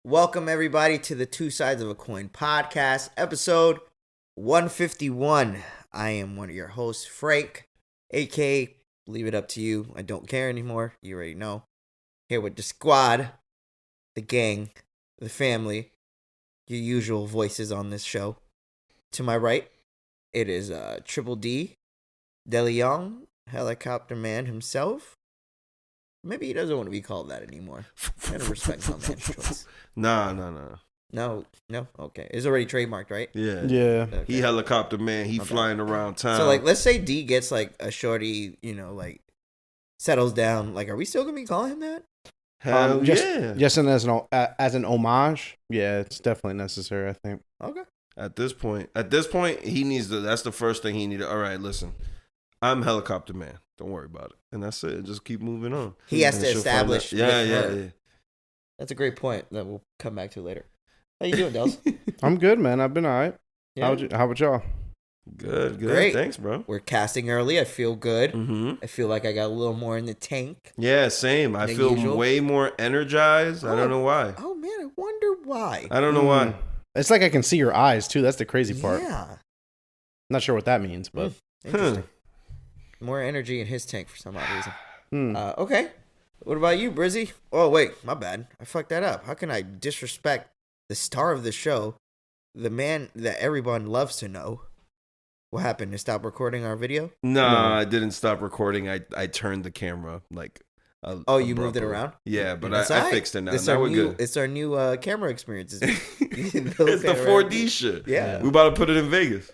Welcome everybody to the Two Sides of a Coin podcast, episode 151. I am one of your hosts, Frank, aka Leave It Up to You. I don't care anymore. You already know. Here with the squad, the gang, the family, your usual voices on this show. To my right, it is Triple D, DeLeon, Helicopter Man himself. Maybe he doesn't want to be called that anymore. I gotta respect my man's choice. Nah. No? Okay. It's already trademarked, right? Yeah. Okay. He Helicopter Man. He flying around town. So, let's say D gets, a shorty, settles down. Are we still going to be calling him that? Hell yeah. Just as an homage, yeah, it's definitely necessary, I think. Okay. At this point, he needs to, that's the first thing he needed. All right, listen. I'm Helicopter Man. Don't worry about it. And that's it. Just keep moving on. He has to establish. Yeah. That's a great point that we'll come back to later. How you doing, Dels? I'm good, man. I've been all right. Yeah. How about y'all? Good. Great. Thanks, bro. We're casting early. I feel good. Mm-hmm. I feel like I got a little more in the tank. Yeah, same. I feel way more energized. I don't know why. Oh, man. I wonder why. I don't know why. It's like I can see your eyes, too. That's the crazy part. Yeah. Not sure what that means, but... Interesting. More energy in his tank for some odd reason. Okay. What about you, Brizzy? Oh, wait. My bad. I fucked that up. How can I disrespect the star of the show, the man that everyone loves to know? What happened? To stop recording our video? No, I didn't stop recording. I turned the camera you moved it around? Yeah, but I fixed it now. Now we're good. It's our new camera experience. It's the 4D shit. Yeah. We about to put it in Vegas.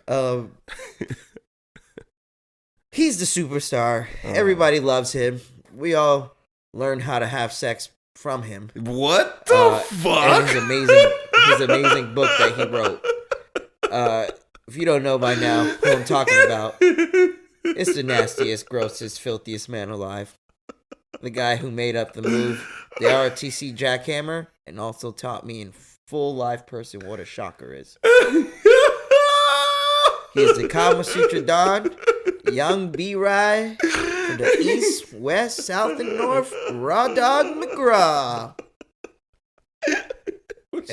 He's the superstar. Everybody loves him. We all learned how to have sex from him. What the fuck? His amazing book that he wrote. If you don't know by now who I'm talking about, it's the nastiest, grossest, filthiest man alive. The guy who made up the move, the ROTC jackhammer, and also taught me in full live person what a shocker is. He is the Kama Sutra Don, young B-Rye, from the east, west, south, and north, Raw Dog McGraw.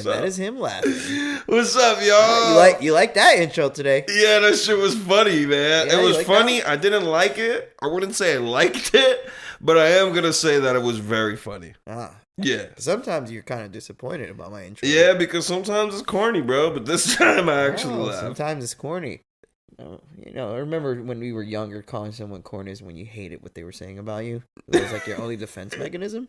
That is him laughing. What's up, y'all? You like that intro today? Yeah, that shit was funny, man. Yeah, it was funny. That? I didn't like it. I wouldn't say I liked it, but I am going to say that it was very funny. Yeah. Sometimes you're kind of disappointed about my intro. Yeah, because sometimes it's corny, bro, but this time I actually laughed. Sometimes it's corny. I remember when we were younger, calling someone corny is when you hated what they were saying about you. It was like your only defense mechanism.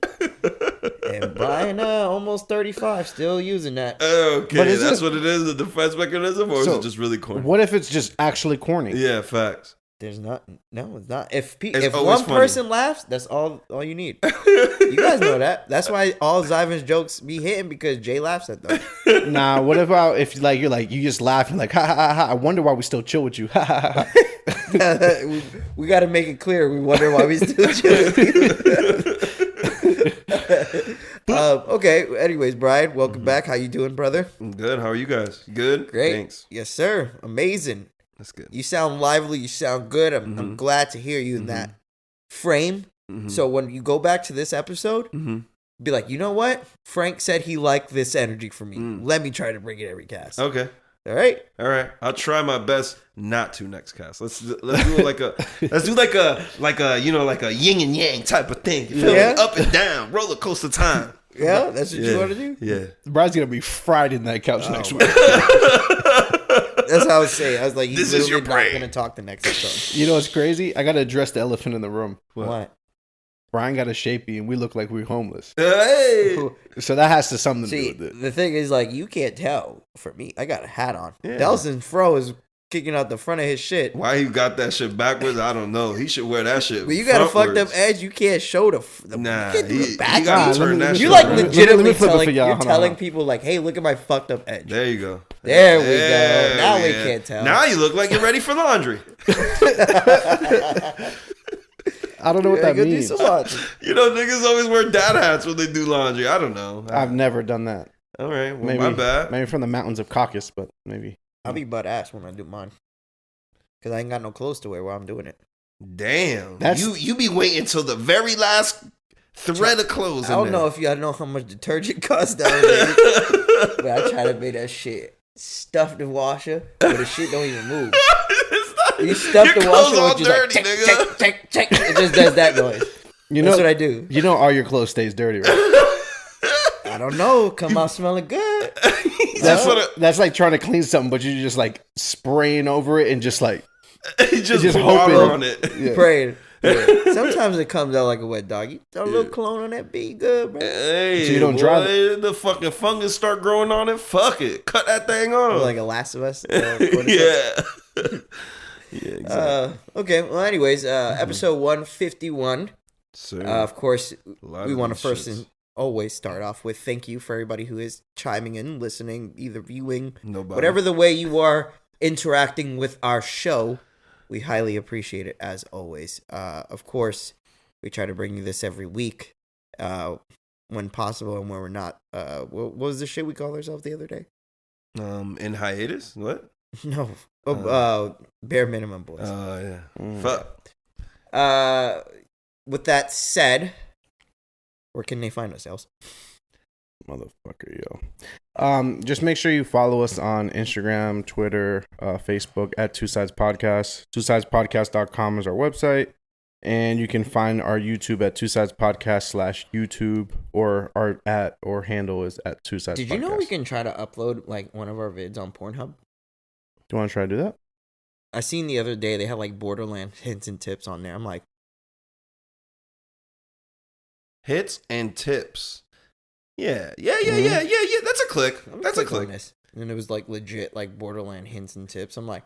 And Brian, almost 35, still using that. Okay, but that's what it is, the defense mechanism, or is it just really corny? What if it's just actually corny? Yeah, facts. There's not. No, it's not. If one person laughs, that's all you need. You guys know that. That's why all Zyvan's jokes be hitting, because Jay laughs at them. Nah, what about if you just laugh and ha ha ha? I wonder why we still chill with you. Ha ha ha. We got to make it clear. We wonder why we still chill with you. Okay. Anyways, Brian, welcome back. How you doing, brother? I'm good. How are you guys? Good. Great. Thanks. Yes, sir. Amazing. That's good. You sound lively. You sound good. I'm glad to hear you in that frame. So when you go back to this episode, be like, you know what? Frank said he liked this energy from me. Let me try to bring it every cast. Okay. All right. I'll try my best not to next cast. Let's do it like a yin and yang type of thing. You feel me? Up and down, roller coaster time. Yeah, that's what you want to do. Yeah. Brian's gonna be fried in that couch next week. That's how I was saying. I was like, he's this is your literally not going to talk the next episode. You know what's crazy? I got to address the elephant in the room. What? Brian got a shapey and we look like we're homeless. Hey! So that has something to do with it. The thing is, you can't tell for me. I got a hat on. Yeah. Delson Fro is kicking out the front of his shit. Why he got that shit backwards, I don't know. He should wear that shit. But you got a fucked up edge. You can't show the nah, you can't do the back. he got to turn that shit. You around. legitimately flip it for y'all. telling people hey, look at my fucked up edge. There you go. There we go. Now we can't tell. Now you look like you're ready for laundry. I don't know what that means. Niggas always wear dad hats when they do laundry. I don't know. I've never done that. All right, well, my bad. Maybe from the mountains of Caucasus, but maybe. I'll be butt ass when I do mine. Because I ain't got no clothes to wear while I'm doing it. Damn. You be waiting till the very last thread of clothes. I don't know if y'all know how much detergent costs nowadays, but I try to make that shit stuff the washer, but the shit don't even move. You stuff the washer, which is like check. It just does that noise. That's what I do. You know, all your clothes stays dirty, right? I don't know. Come out smelling good. That's like trying to clean something, but you're just like spraying over it and just like just water on it, praying. Yeah. Sometimes it comes out like a wet dog. You throw a little cologne on that, be good, bro. Hey, so you don't drive it. The fucking fungus start growing on it. Fuck it, cut that thing off. Like a Last of Us. Yeah. Yeah, exactly. Okay. Well, anyways, episode 151. Sir. Of course, we want to first shits. and always start off with thank you for everybody who is chiming in, listening, either viewing, whatever the way you are interacting with our show. We highly appreciate it, as always. Of course, we try to bring you this every week when possible and when we're not. What was the shit we called ourselves the other day? In hiatus? What? No. Bare minimum, boys. Oh, yeah. Fuck. With that said, where can they find ourselves? Motherfucker, yo. Just make sure you follow us on Instagram, Twitter, Facebook at Two Sides Podcast. TwoSidesPodcast.com is our website. And you can find our YouTube at Two Sides Podcast /YouTube, or our handle is at Two Sides Podcast. Did you know we can try to upload like one of our vids on Pornhub? Do you want to try to do that? I seen the other day they had like Borderland hints and tips on there. I'm like, hits and tips. Yeah. That's a click. That's a click. And it was like legit like Borderland hints and tips. I'm like,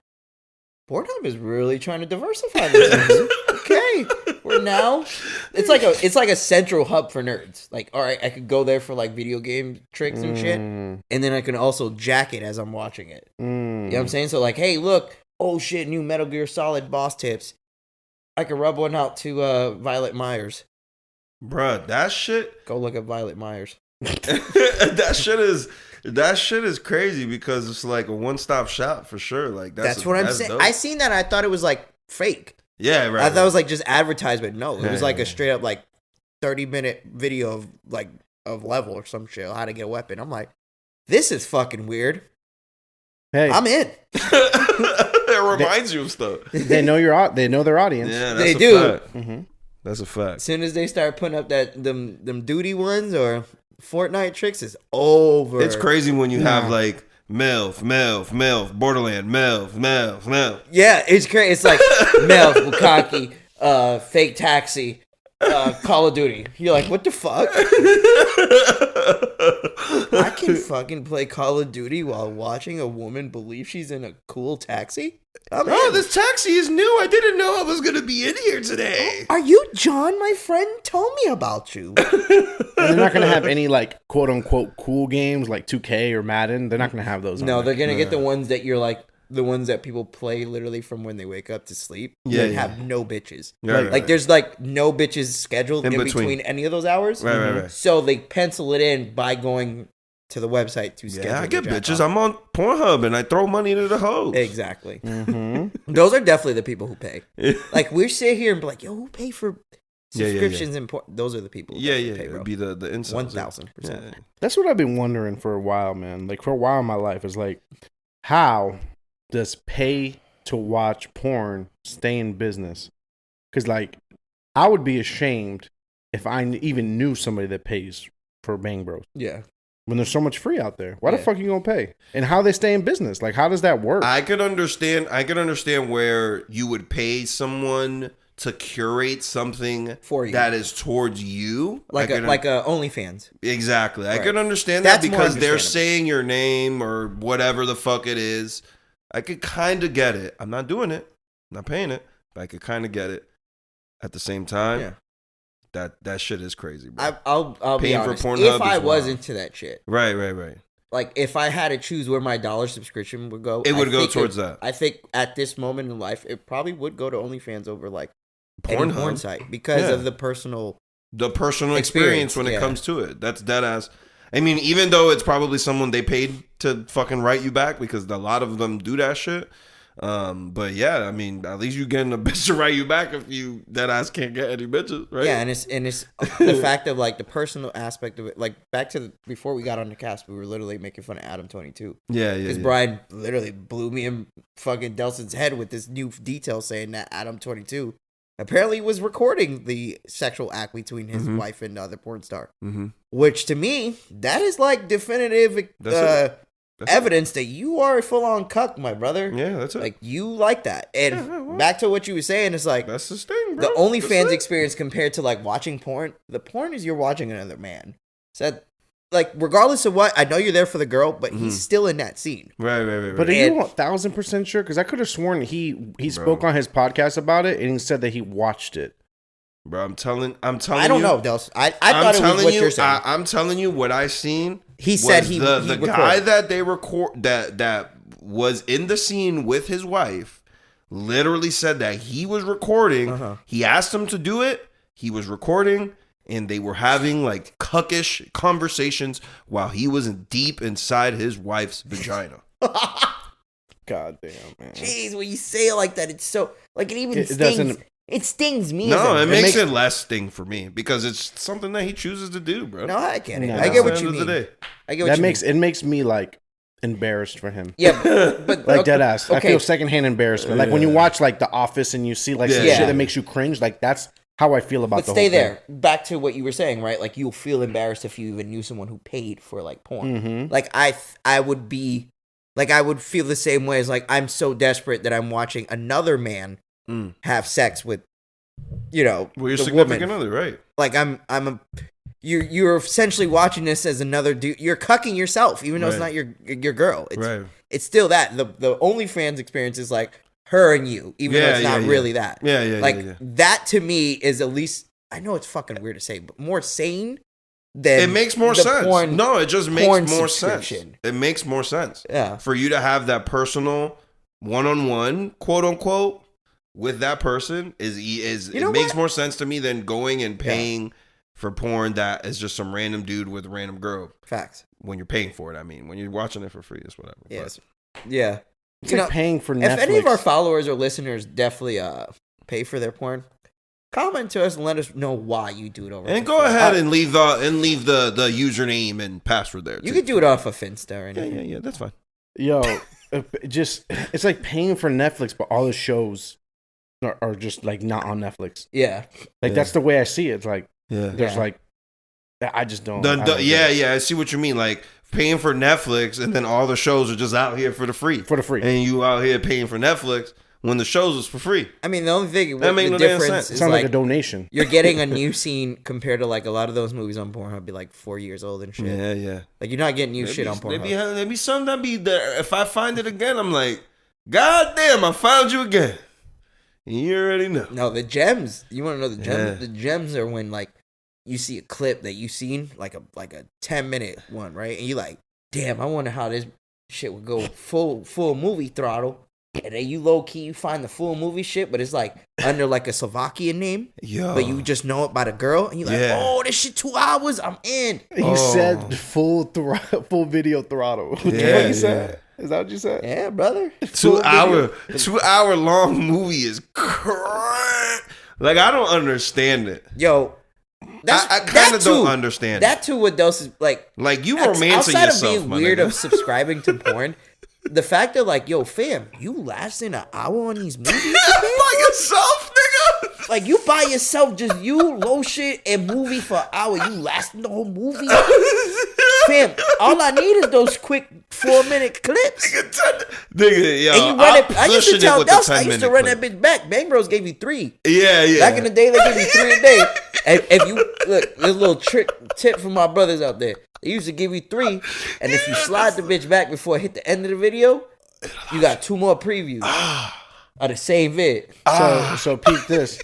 Pornhub is really trying to diversify this. Okay, we're now. It's like a central hub for nerds. Like, all right, I could go there for like video game tricks and shit, and then I can also jack it as I'm watching it. You know what I'm saying? So like, hey, look, oh shit, new Metal Gear Solid boss tips. I could rub one out to Violet Myers. Bruh, that shit. Go look at Violet Myers. that shit is crazy because it's like a one-stop shop for sure. Like that's what I'm saying. Dope. I seen that. I thought it was like fake. Yeah, right. I thought it was like just advertisement. No, it was like a straight up like 30-minute video of level or some shit, how to get a weapon. I'm like, this is fucking weird. Hey, I'm in. It reminds you of stuff. They know their audience. Yeah, they do. Mm-hmm. That's a fact. As soon as they start putting up them duty ones or Fortnite tricks, it's over. It's crazy when you have like MILF, Borderland, MILF. Yeah, it's crazy. It's like MILF, Bukkake, Fake Taxi, Call of Duty. You're like, what the fuck? I can fucking play Call of Duty while watching a woman believe she's in a cool taxi? This taxi is new. I didn't know I was going to be in here today. Are you John, my friend? Tell me about you. And they're not going to have any, like, quote-unquote cool games like 2K or Madden. They're not going to have those. No, they're going to get the ones that you're like, the ones that people play literally from when they wake up to sleep. Yeah, have no bitches. Right, there's like no bitches scheduled in between any of those hours. Right. So they pencil it in by going to the website to schedule. Yeah, I get bitches. I'm on Pornhub and I throw money to the hoes. Exactly. Mm-hmm. Those are definitely the people who pay. Like we sit here and be like, yo, who pay for subscriptions and those are the people who pay, bro. It'd be the incels. 1000%. That's what I've been wondering for a while, man. Like for a while in my life is like, how does pay to watch porn stay in business? Because like I would be ashamed if I even knew somebody that pays for Bang Bros. Yeah. When there's so much free out there, why the fuck are you gonna pay? And how they stay in business? Like, how does that work? I could understand where you would pay someone to curate something for you that is towards you, like a OnlyFans. Exactly, right. I can understand That's that because they're saying your name or whatever the fuck it is. I could kind of get it. I'm not doing it. I'm not paying it. But I could kind of get it. At the same time, that shit is crazy, bro. I'll be honest. For Pornhub if I was into that shit, right. Like if I had to choose where my dollar subscription would go, it would go towards that. I think at this moment in life, it probably would go to OnlyFans over like any porn site because of the personal experience when it comes to it. That's dead ass. I mean, even though it's probably someone they paid to fucking write you back because a lot of them do that shit. But yeah, I mean, at least you getting a bitch to write you back if you dead ass can't get any bitches, right? Yeah, and it's the fact of like the personal aspect of it. Like back to before we got on the cast, we were literally making fun of Adam 22. Yeah. Because Brian literally blew me in fucking Delson's head with this new detail saying that Adam 22 apparently was recording the sexual act between his wife and the other porn star. Which to me, that is like definitive evidence that you are a full-on cuck, my brother. Yeah, that's it. Like, you like that. And back to what you were saying, it's like, that's the thing, bro. the OnlyFans experience compared to, like, watching porn, the porn is you're watching another man. So, that, like, regardless of what, I know you're there for the girl, but he's still in that scene. Right. But are you 1,000% sure? Because I could have sworn he spoke on his podcast about it, and he said that he watched it. Bro, I'm telling you. I don't know, Dels. I thought it was what you're saying. I'm telling you what I seen. He said the guy that they record that was in the scene with his wife literally said that he was recording. He asked him to do it. He was recording, and they were having like cuckish conversations while he was deep inside his wife's vagina. God damn, man. Jeez, when you say it like that, it's so like it even stings. It stings me. No, it makes it less sting for me because it's something that he chooses to do, bro. No, I get it. I get what you mean. I get what you mean. It makes me like embarrassed for him. Yeah, but like dead ass. Okay. I feel secondhand embarrassment. Like when you watch like The Office and you see like some shit that makes you cringe. Like that's how I feel about. But stay there. Back to what you were saying, right? Like you'll feel embarrassed if you even knew someone who paid for like porn. Like I would be, like I would feel the same way as like I'm so desperate that I'm watching another man have sex with, well, your significant other, right? Like you're essentially watching this as another dude. You're cucking yourself, even though it's not your girl. It's still that the OnlyFans experience is like her and you, even though it's not really that. That to me is at least, I know it's fucking weird to say, but more sane. It makes more sense. No, it just makes more sense. It makes more sense. Yeah, for you to have that personal one-on-one, quote unquote, with that person it makes more sense to me than going and paying for porn that is just some random dude with a random girl. Facts. When you're paying for it, I mean, when you're watching it for free, it's whatever. Yes. Yeah. It's like paying for Netflix. If any of our followers or listeners definitely pay for their porn, comment to us and let us know why you do it over. And go ahead and leave the username and password there. You could do it off of Finsta or anything. Yeah, that's fine. Yo, it's like paying for Netflix, but all the shows are just like not on Netflix. Yeah, that's the way I see it. It's like there's like I just don't. I see what you mean. Like paying for Netflix and then all the shows are just out here for the free. And you out here paying for Netflix when the shows is for free. I mean, the only thing the difference is sounds like a donation. You're getting a new scene compared to like a lot of those movies on Pornhub be like 4 years old and shit. Yeah. Like you're not getting new shit on Pornhub. Maybe some that be there. If I find it again, I'm like, God damn, I found you again. You already know. No, the gems. You want to know the gems? Yeah. The gems are when like you see a clip that you seen like a 10-minute one, right? And you like, damn, I wonder how this shit would go full movie throttle. And then you low key you find the full movie shit, but it's like under like a Slovakian name. Yo. But you just know it by the girl, and you're like, oh, this shit 2 hours, I'm in. You said full video throttle. What you said? Is that what you said? Yeah, brother. 2 hour long movie is crazy. Like I don't understand it. Yo, I kind of don't understand that too. What else is like you romancing outside yourself, of being weird of subscribing to porn. The fact that like, yo, fam, you lasting an hour on these movies by yourself, nigga. Like you by yourself, just you low shit and movie for an hour. You lasting the whole movie, fam. All I need is those quick 4-minute clips. Nigga, yo, and you run it. I used to tell Dels, I used to run that bitch back. Bang Bros gave you 3. Yeah. Back in the day, they gave you 3 a day. And if you look, there's a little tip for my brothers out there. They used to give you 3, and if you slide the bitch back before it hit the end of the video, you got 2 more previews of the same vid. So peep this.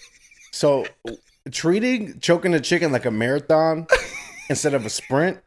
So choking a chicken like a marathon instead of a sprint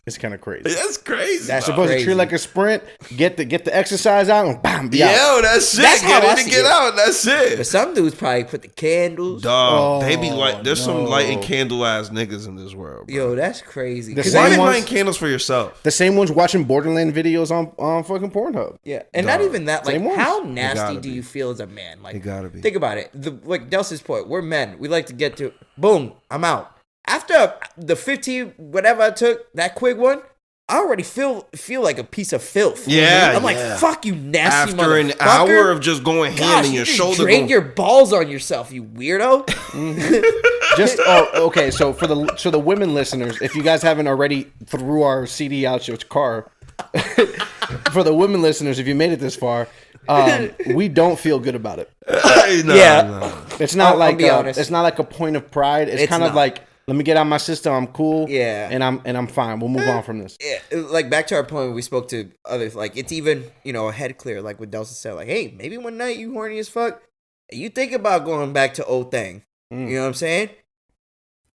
It's kind of crazy. That's crazy. That's supposed to treat like a sprint. Get the exercise out and bam, be out. Yo, that's it. That's how Get I in and see get it. out. That's it. But some dudes probably put the candles. Dog, they be like, there's some no. lighting candle ass niggas in this world. Bro. Yo, that's crazy. The Why same are you ones- lighting candles for yourself? The same ones watching Borderland videos on fucking Pornhub. Yeah, and Dog. not even that. Like, Same ones. how It nasty gotta do be. you feel as a man? Like, It gotta be. Think about it. Like Delsa's point, we're men. We like to get to boom. I'm out. After the 15 whatever I took, that quick one, I already feel like a piece of filth. Yeah, I'm like, yeah. fuck you, nasty After an motherfucker. hour of just going ham Gosh, and you your just shoulder drained going, your balls on yourself, you weirdo. Just okay. So for the women listeners, if you guys haven't already threw our CD out your car, for the women listeners, if you made it this far, we don't feel good about it. No, Yeah. no. It's not I'll like be honest. it's not like a point of pride. It's kind of not. like, let me get out my system. I'm cool. Yeah. and I'm fine. We'll move on from this. Yeah, like back to our point when we spoke to others, like it's even, a head clear, like what Delsa said, like, hey, maybe one night you horny as fuck, and you think about going back to old thing. You know what I'm saying?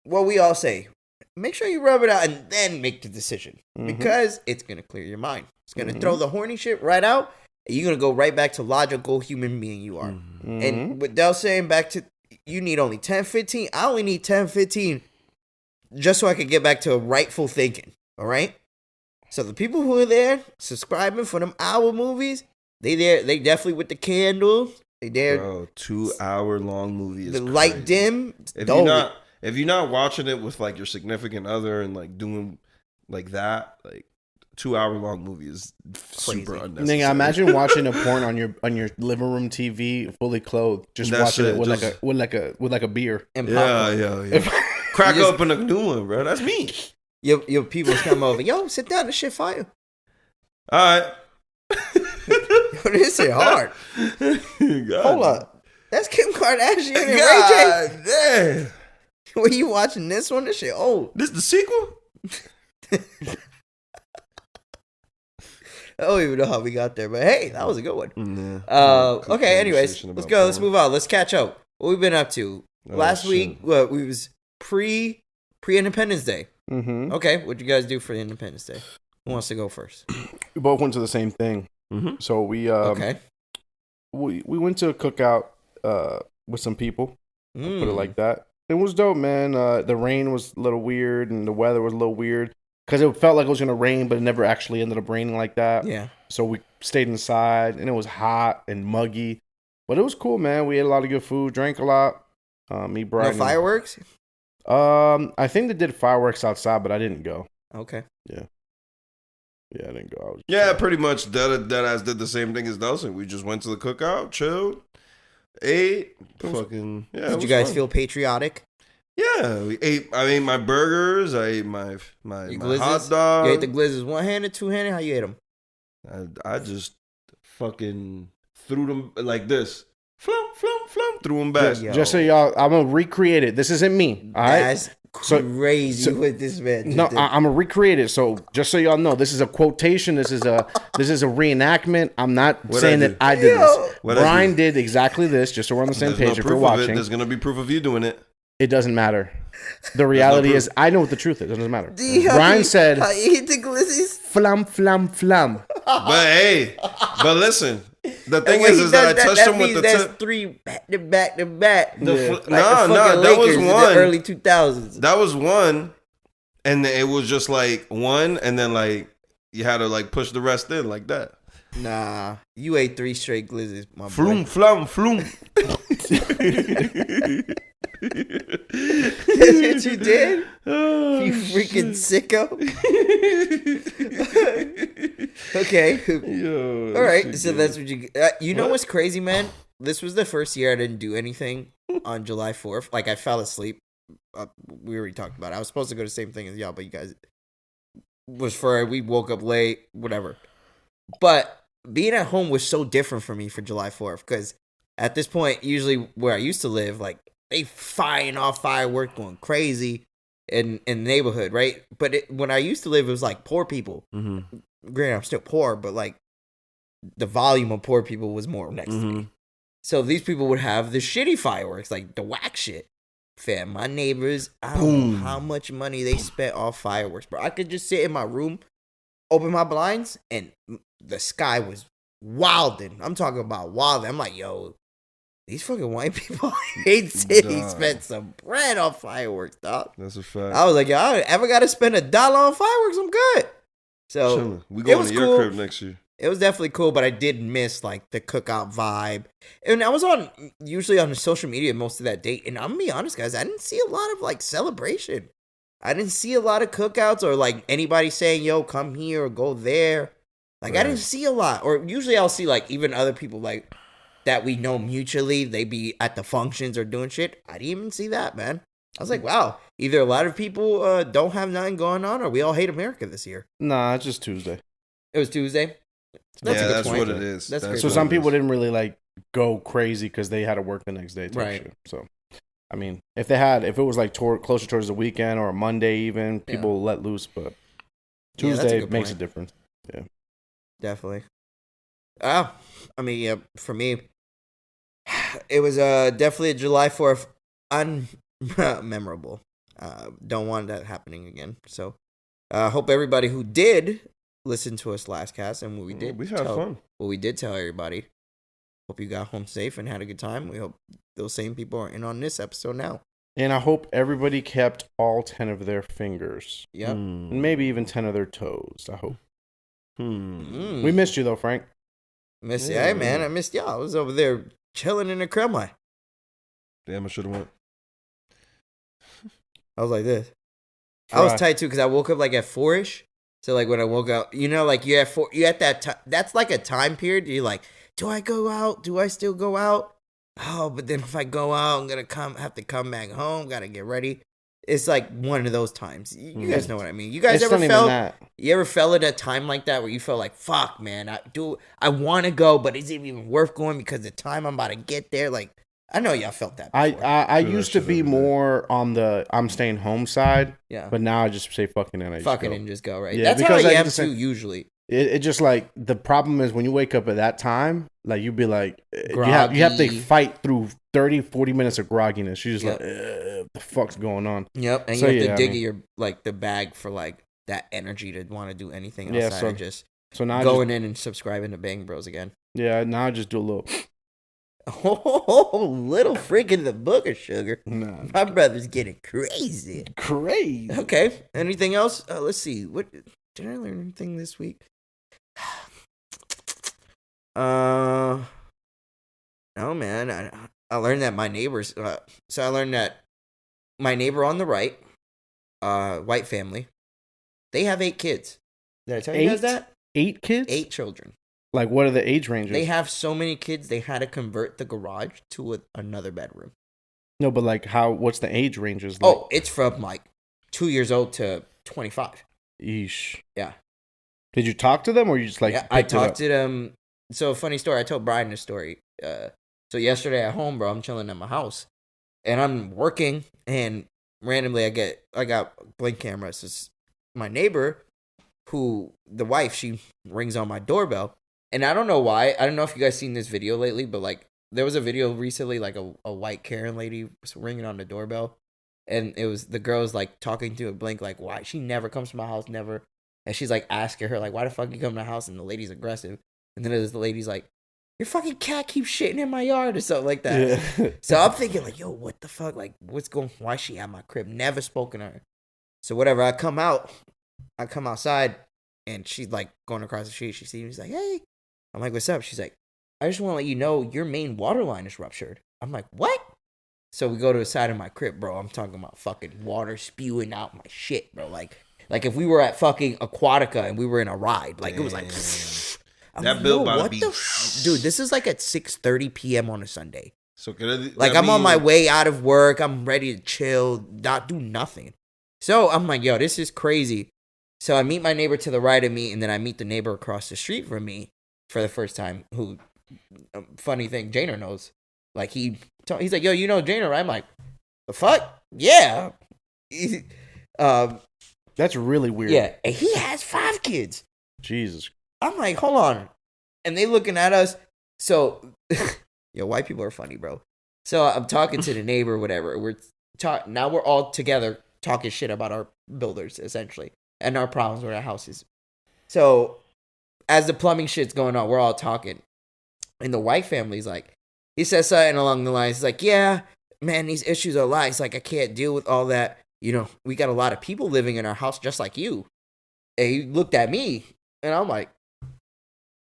What we all say, make sure you rub it out and then make the decision because it's gonna clear your mind. It's gonna throw the horny shit right out, and you're gonna go right back to logical human being you are. And what Del's saying, back to you need only 10, 15. I only need 10, 15 just so I could get back to rightful thinking. All right. So the people who are there subscribing for them hour movies, they definitely with the candles. They there. Bro, 2 hour long movie is The crazy. light dim. If dope. you're not watching it with like your significant other and like doing like that, like 2 hour long movie is super Crazy. unnecessary. Nigga, imagine watching a porn on your living room TV, fully clothed, just That's watching it, it with just- like a beer. And Yeah, popcorn. yeah. Crack You just- open a new one, bro. That's me. Your people's come over. Yo, sit down. This shit fire. All right. Yo, this shit hard. God. Hold up. That's Kim Kardashian and Ray J. God damn. Were you watching this one? This shit old. This the sequel? I don't even know how we got there, but hey, that was a good one. Good Okay, anyways, conversation let's about go. Let's porn. move on. Let's catch up. What we've been up to. Oh, Last shit. week, we was pre-Independence Day. Mm-hmm. Okay, what'd you guys do for Independence Day? Who wants to go first? We both went to the same thing. Mhm. So we Okay. we went to a cookout with some people. Put it like that. It was dope, man. The rain was a little weird and the weather was a little weird because it felt like it was gonna rain, but it never actually ended up raining like that. Yeah. So we stayed inside and it was hot and muggy, but it was cool, man. We ate a lot of good food, drank a lot. Me, Brian. No fireworks? I think they did fireworks outside, but I didn't go. Okay. Yeah, I didn't go. I was Yeah, pretty much. That ass did the same thing as Nelson. We just went to the cookout, chilled, ate, fucking. Yeah. it Did was you guys fun. feel patriotic? Yeah, we ate. I ate my burgers. I ate my Your hot glizzes? dog. You ate the glizzes one-handed, two-handed? How you ate them? I just fucking threw them like this. Flum, flum, flum. Threw them back. Yo. Just so y'all, I'm gonna recreate it. This isn't me. All right. That's So- crazy what this man just No, did. I'm gonna recreate it. So just so y'all know, this is a quotation. This is a reenactment. I'm not What'd saying I that do? I did this. What'd I Brian do? did exactly this. Just so we're on the same There's page. no If you're proof of it. watching, There's gonna be proof of you doing it. it doesn't matter. The reality proof. is, I know what the truth is. It doesn't matter. How Brian you- said, how you eat the glizzies? "Flam, flam, flam." But hey, but listen. The thing And when he is that I does touched him with means the that's tip. 3 back to back to back. The Yeah. Like no, the no, fucking that was Lakers in the one. early 2000s. That was one, and it was just like one, and then like you had to like push the rest in like that. Nah, you ate 3 straight glizzies, my Floom, boy. flum, floom. That's what you did? Oh, You freaking sicko. Okay. Yo, All right. shit, So dude. that's what you. You know What? what's crazy, man? This was the first year I didn't do anything on July 4th. Like I fell asleep. We already talked about it. I was supposed to go to the same thing as y'all, but you guys we woke up late, whatever. But being at home was so different for me for July 4th because at this point, usually where I used to live, like they firing off fireworks, going crazy in the neighborhood, right? But when I used to live, it was like poor people. Mhm. Granted, I'm still poor, but like the volume of poor people was more next to me. Mhm. So these people would have the shitty fireworks, like the whack shit. fam, my neighbors, I don't know how much money they spent on fireworks, bro. I could just sit in my room, open my blinds, and the sky was wilding. I'm talking about wilding. I'm like, yo, these fucking white people hate city spent some bread on fireworks, dog. That's a fact. I was like, yo, I ever got to spend $1 on fireworks? I'm good. So we going to your crib next year. It was definitely cool, but I did miss like the cookout vibe. And I was usually on social media most of that day. And I'm gonna be honest, guys, I didn't see a lot of like celebration. I didn't see a lot of cookouts or like anybody saying, yo, come here or go there. Like I didn't see a lot. Or usually I'll see like even other people like that we know mutually. They be at the functions or doing shit. I didn't even see that, man. I was like, wow, either a lot of people don't have nothing going on or we all hate America this year. Nah, it's just Tuesday. It was Tuesday? That's what it is. That's so some people didn't really like go crazy because they had to work the next day. Right. Shit. So, I mean, if it was like closer towards the weekend or a Monday even, people let loose. But Tuesday makes a difference. Yeah. Definitely. I mean, yeah, for me, it was definitely a July 4th unmemorable. Don't want that happening again. So, hope everybody who did listen to us last cast and we had fun. Well, we did tell everybody. Hope you got home safe and had a good time. We hope those same people are in on this episode now. And I hope everybody kept all 10 of their fingers. Yep. And maybe even 10 of their toes, I hope. We missed you, though, Frank. Missed you. Hey, man, I missed y'all. I was over there chilling in the crib. Damn, I should have went. I was like this. I was tight, too, because I woke up like at 4-ish. So, like, when I woke up, you know, like, you're at that time. That's like a time period. You're like, do I go out? Do I still go out? Oh, but then if I go out, I'm going to have to come back home. Got to get ready. It's like one of those times. You guys know what I mean. You guys ever felt at a time like that where you felt like, fuck, man, I want to go, but is it even worth going because the time I'm about to get there? Like, I know y'all felt that before. I used to be more on the I'm staying home side. Yeah. But now I just say fucking and I just go. And just go, right? Yeah, that's how I am too, usually. It just like the problem is when you wake up at that time, like you'd be like, you have to fight through 30, 40 minutes of grogginess. You're just like, what the fuck's going on? Yep. And you have to dig at your like the bag for like that energy to want to do anything outside of just now going in and subscribing to Bang Bros again. Yeah, now I just do a little. Oh, little freak in the book of sugar. Nah. My brother's getting crazy. Crazy. Okay. Anything else? Let's see. What did I learn anything this week? No, man. I learned that my neighbors. So I learned that my neighbor on the right, white family, they have 8 kids. Did I tell you guys that? 8 kids? 8 children. Like, what are the age ranges? They have so many kids, they had to convert the garage to another bedroom. No, but like, what's the age ranges? Like? Oh, it's from like 2 years old to 25. Yeesh. Yeah. Did you talk to them or you just like? Yeah, I talked to them. So, funny story. I told Brian a story. So yesterday at home, bro, I'm chilling at my house, and I'm working, and randomly I got Blink cameras. It's my neighbor, who the wife, she rings on my doorbell. And I don't know why. I don't know if you guys seen this video lately, but like there was a video recently, like a white Karen lady was ringing on the doorbell, and it was the girl's like talking to a Blink, like why she never comes to my house, never, and she's like asking her like why the fuck you come to my house, and the lady's aggressive, and then the lady's like your fucking cat keeps shitting in my yard or something like that. Yeah. So I'm thinking like yo what the fuck, like why is she at my crib? Never spoken to her. So whatever, I come outside, and she's like going across the street. She sees me, she's like hey. I'm like, what's up? She's like, I just want to let you know your main water line is ruptured. I'm like, what? So we go to the side of my crib, bro. I'm talking about fucking water spewing out my shit, bro. Like if we were at fucking Aquatica and we were in a ride, like it was like that bill about to be. Dude, this is like at 6:30 p.m. on a Sunday. So I'm on my way out of work. I'm ready to chill, not do nothing. So I'm like, yo, this is crazy. So I meet my neighbor to the right of me, and then I meet the neighbor across the street from me. For the first time, who, funny thing, Janer knows. Like, he's like, yo, you know Janer, right? I'm like, the fuck? Yeah. That's really weird. Yeah, and he has 5 kids. Jesus. I'm like, hold on. And they looking at us. So, yo, white people are funny, bro. So I'm talking to the neighbor, whatever. now we're all together talking shit about our builders essentially and our problems with our houses. So as the plumbing shit's going on, we're all talking, and the white family's like, he says something along the lines, he's like, yeah, man, these issues are a lot. He's like, I can't deal with all that. You know, we got a lot of people living in our house just like you. And he looked at me, and I'm like,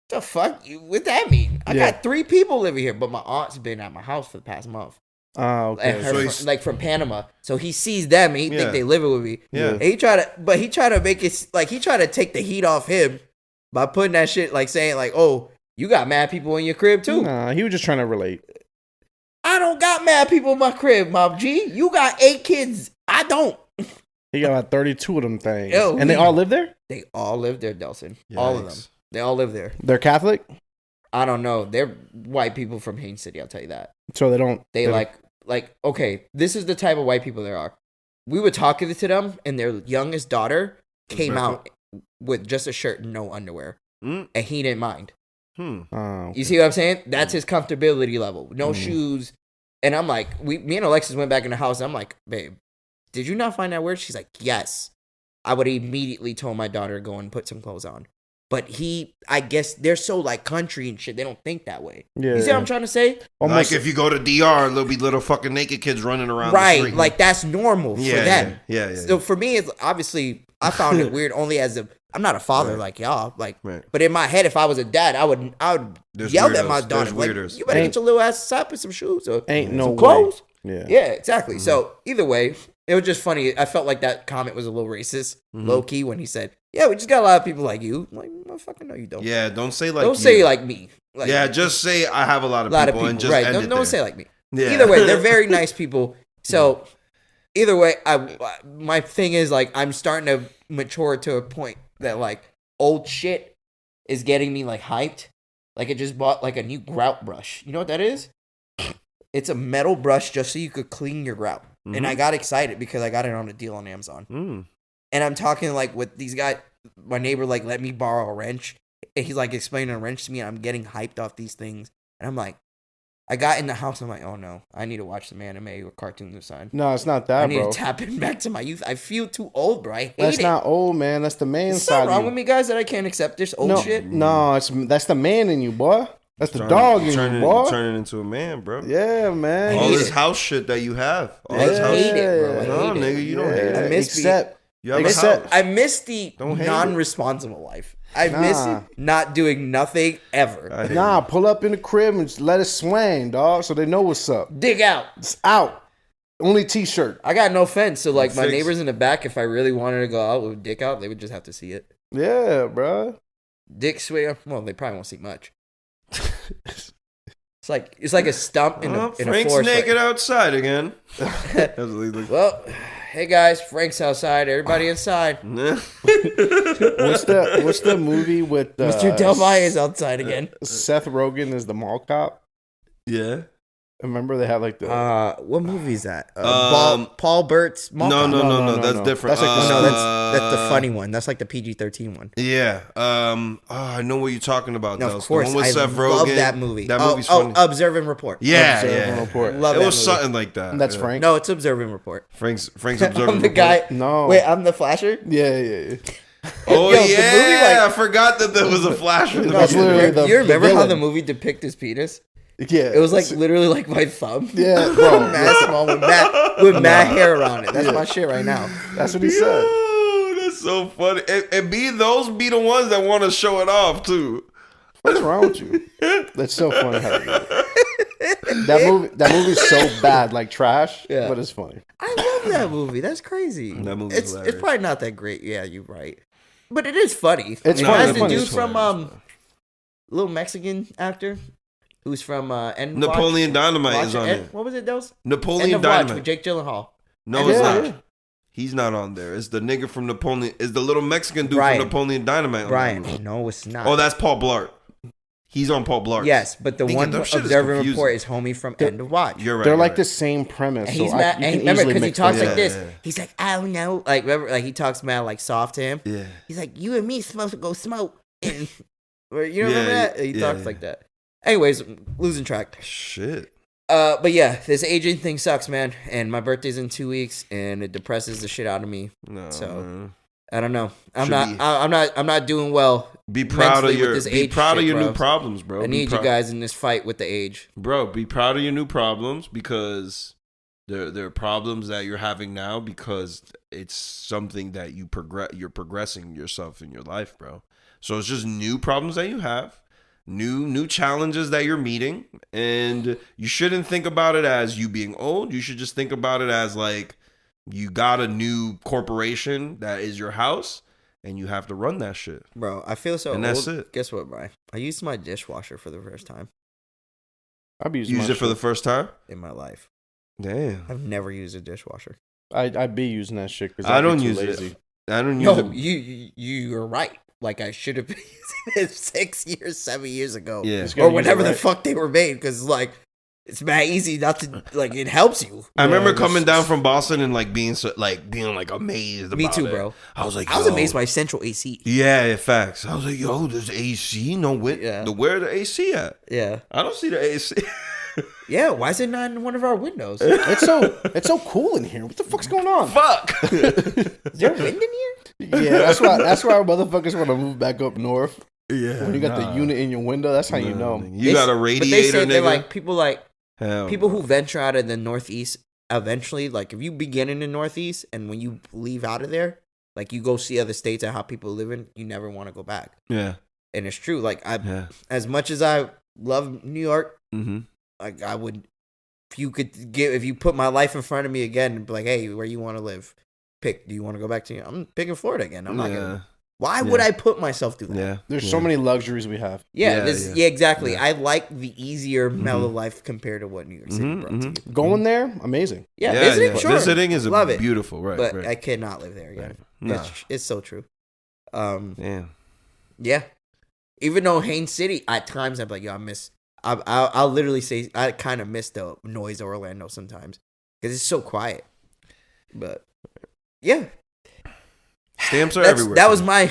the fuck? What that mean? I got 3 people living here, but my aunt's been at my house for the past month. Oh, okay. Like from Panama. So he sees them, and he think they living with me. Yeah. And he tried to make it, like, he tried to take the heat off him by putting that shit, like, saying, like, oh, you got mad people in your crib, too. Nah, he was just trying to relate. I don't got mad people in my crib, Mob G. You got 8 kids. I don't. He got about 32 of them things. Yo, and they all live there? They all live there, Delson. Yikes. All of them. They all live there. They're Catholic? I don't know. They're white people from Haines City, I'll tell you that. So they don't... They like, okay, this is the type of white people there are. We were talking to them, and their youngest daughter came out with just a shirt and no underwear. And he didn't mind. Oh, okay. You see what I'm saying? That's his comfortability level. No shoes. And I'm like, me and Alexis went back in the house. And I'm like, babe, did you not find that weird? She's like, yes. I would immediately told my daughter to go and put some clothes on. But I guess they're so like country and shit. They don't think that way. Yeah, you see what I'm trying to say? Like if you go to DR, there'll be little fucking naked kids running around the street. Right. Like that's normal for them. Yeah. So for me, it's obviously, I found it weird only as I'm not a father like y'all. Like, but in my head, if I was a dad, I would yell at my daughter. Like, you better get your little ass up with some shoes or ain't no some clothes. Yeah. Yeah, exactly. So either way, it was just funny. I felt like that comment was a little racist, low key, when he said, "Yeah, we just got a lot of people like you." I'm like, motherfucker, no, you don't. Yeah, don't say like. Don't say like me. Like, yeah, just say I have a lot of people, and just right. end Don't say like me. Yeah. Either way, they're very nice people. So either way, my thing is like I'm starting to mature to a point that like old shit is getting me like hyped. Like I just bought like a new grout brush. You know what that is? It's a metal brush just so you could clean your grout. And I got excited because I got it on a deal on Amazon. And I'm talking like with these guys, my neighbor like let me borrow a wrench. And he's like explaining a wrench to me, and I'm getting hyped off these things. And I'm like, I got in the house, I'm like, oh no, I need to watch some anime or cartoons or something. No, it's not that, I need bro. to tap in back to my youth. I feel too old, bro. I hate That's it. not old, man. That's the man There's side. something wrong with me, guys, that I can't accept this old shit. No, that's the man in you, boy. That's the dog in you, boy. Turning into a man, bro. Yeah, man. All this house shit that you have. All this house hate shit. it, bro. No, nigga, you don't hate it. I miss You have a house. I miss the Don't hate non-responsible life. I miss not doing nothing ever. Nah, pull up in the crib and just let it swing, dog, so they know what's up. Dig out. It's out. Only t-shirt. I got no fence, so like my neighbors in the back, if I really wanted to go out with dick out, they would just have to see it. Yeah, bro. Dick swing. Well, they probably won't see much. It's like a stump in a Frank's forest. naked outside again. Well, hey guys, Frank's outside. Everybody inside. What's the movie with Mr. Del Valle is outside again. Seth Rogen is the mall cop. Yeah. Remember they had like the what movie is that? Paul Burt's mall cop. No, that's different. That's like that's the funny one. That's like the PG-13 one. Yeah. I know what you're talking about. No, of course, the one with Seth Rogen. Love that movie. That movie's funny. Observe and Report. Yeah, Report. Love it was something like that. And that's Frank. No, it's Observe and Report. Frank's Observe I'm the guy. No, wait, I'm the flasher. Yeah. Oh Yo, yeah, the movie, like, I forgot that there was a flash. In the That's movie. literally You remember the how villain. the movie depicted his penis? Yeah, It was like literally like my thumb. Yeah, bro. Mad small with mad hair around it. That's my shit right now. That's what he said. Yo, that's so funny. And those be the ones that want to show it off too. What's wrong with you? That's so funny. How you do it. That movie's so bad, like trash, but it's funny. I love that movie. That's crazy. That movie's it's hilarious. probably not that great. Yeah, you're right. But it is funny. It's It funny. has It's the funny. dude It's from little Mexican actor who's from End of Napoleon Watch. Dynamite is on End- it. What was it, Dels? Napoleon End of Watch Dynamite. with Jake Gyllenhaal. No, it's not. He's not on there. It's the nigga from Napoleon. It's the little Mexican dude Brian. from Napoleon Dynamite. Brian. No, it's not. Oh, that's Paul Blart. He's on Paul Blart. Yes, but the one that shit is Observer confusing. Report is homie from End of Watch. You're right. They're you're like right. the same premise. And so he's mad. And remember, because he talks like this. Yeah. He's like, I don't know. Like, remember, like he talks mad, like soft to him. Yeah. He's like, you and me supposed to go smoke. And, or, you remember that? He talks like that. Anyways, losing track. Shit. But yeah, this aging thing sucks, man. And my birthday's in 2 weeks, and it depresses the shit out of me. No, so man. I don't know. I'm Should not doing well. Be proud of your. With this Be age proud shit, of your bro. new problems, bro. I need you guys in this fight with the age, bro. Be proud of your new problems because they're problems that you're having now because it's something that you're progressing yourself in your life, bro. So it's just new problems that you have, new challenges that you're meeting, and you shouldn't think about it as you being old. You should just think about it as like you got a new corporation that is your house, and you have to run that shit, bro. I feel so and old. that's it. Guess what, Brian? I used my dishwasher for the first time. I've used it for the first time in my life. Damn, I've never used a dishwasher. I'd be using that shit because I don't use lazy. it. I don't use it. No, you're right. Like I should have been using it 6 years, 7 years ago. Yeah, or whenever the fuck they were made, because like it's mad easy not to like. It helps you. I remember coming down from Boston and like being amazed. Me about too, it. bro. I was like, I was amazed by central AC. Yeah, facts. I was like, yo, there's AC. No, where the AC at? Yeah, I don't see the AC. Yeah, why is it not in one of our windows? It's so cool in here. What the fuck's going on? Fuck. Is there wind in here? Yeah, that's why our motherfuckers want to move back up north. Yeah, when you got the unit in your window, that's how you know. You got a radiator, but they say nigga. they're like people no. who venture out of the Northeast. Eventually, like if you begin in the Northeast and when you leave out of there, like you go see other states and how people live in, you never want to go back. Yeah, and it's true. Like as much as I love New York, like I would, if you put my life in front of me again, and be like, hey, where you want to live? Pick. Do you want to go back to? I'm picking Florida again. I'm not gonna. Why would I put myself through that? Yeah. There's so many luxuries we have. Yeah, exactly. Yeah. I like the easier, mellow life compared to what New York City brought to you. Going there, amazing. Yeah, visiting, sure. Visiting is beautiful, right? But right. I cannot live there again. Right. No. It's so true. Yeah. Even though Haines City, at times I'm like, yo, I'll literally say I kind of miss the noise of Orlando sometimes because it's so quiet. But yeah. Stamps are everywhere. That was my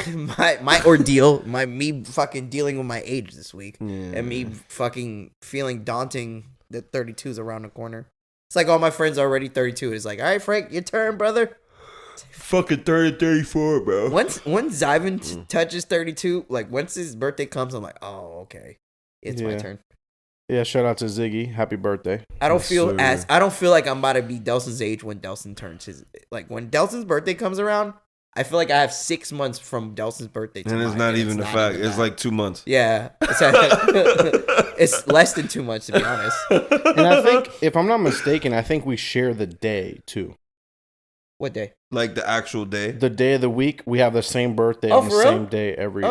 ordeal, me fucking dealing with my age this week, and me fucking feeling daunting that 32's around the corner. It's like all my friends are already 32. It's like, all right, Frank, your turn, brother. Fucking 30, 34, bro. Once Zyvan touches 32, like once his birthday comes, I'm like, oh, okay, it's my turn. Yeah, shout out to Ziggy. Happy birthday. I don't feel like I'm about to be Delson's age when Delson turns his, like when Delson's birthday comes around. I feel like I have 6 months from Delson's birthday to and it's not even the fact. It's like 2 months. Yeah. It's less than 2 months, to be honest. And I think, if I'm not mistaken, I think we share the day, too. What day? Like the actual day? The day of the week, we have the same birthday on the same day every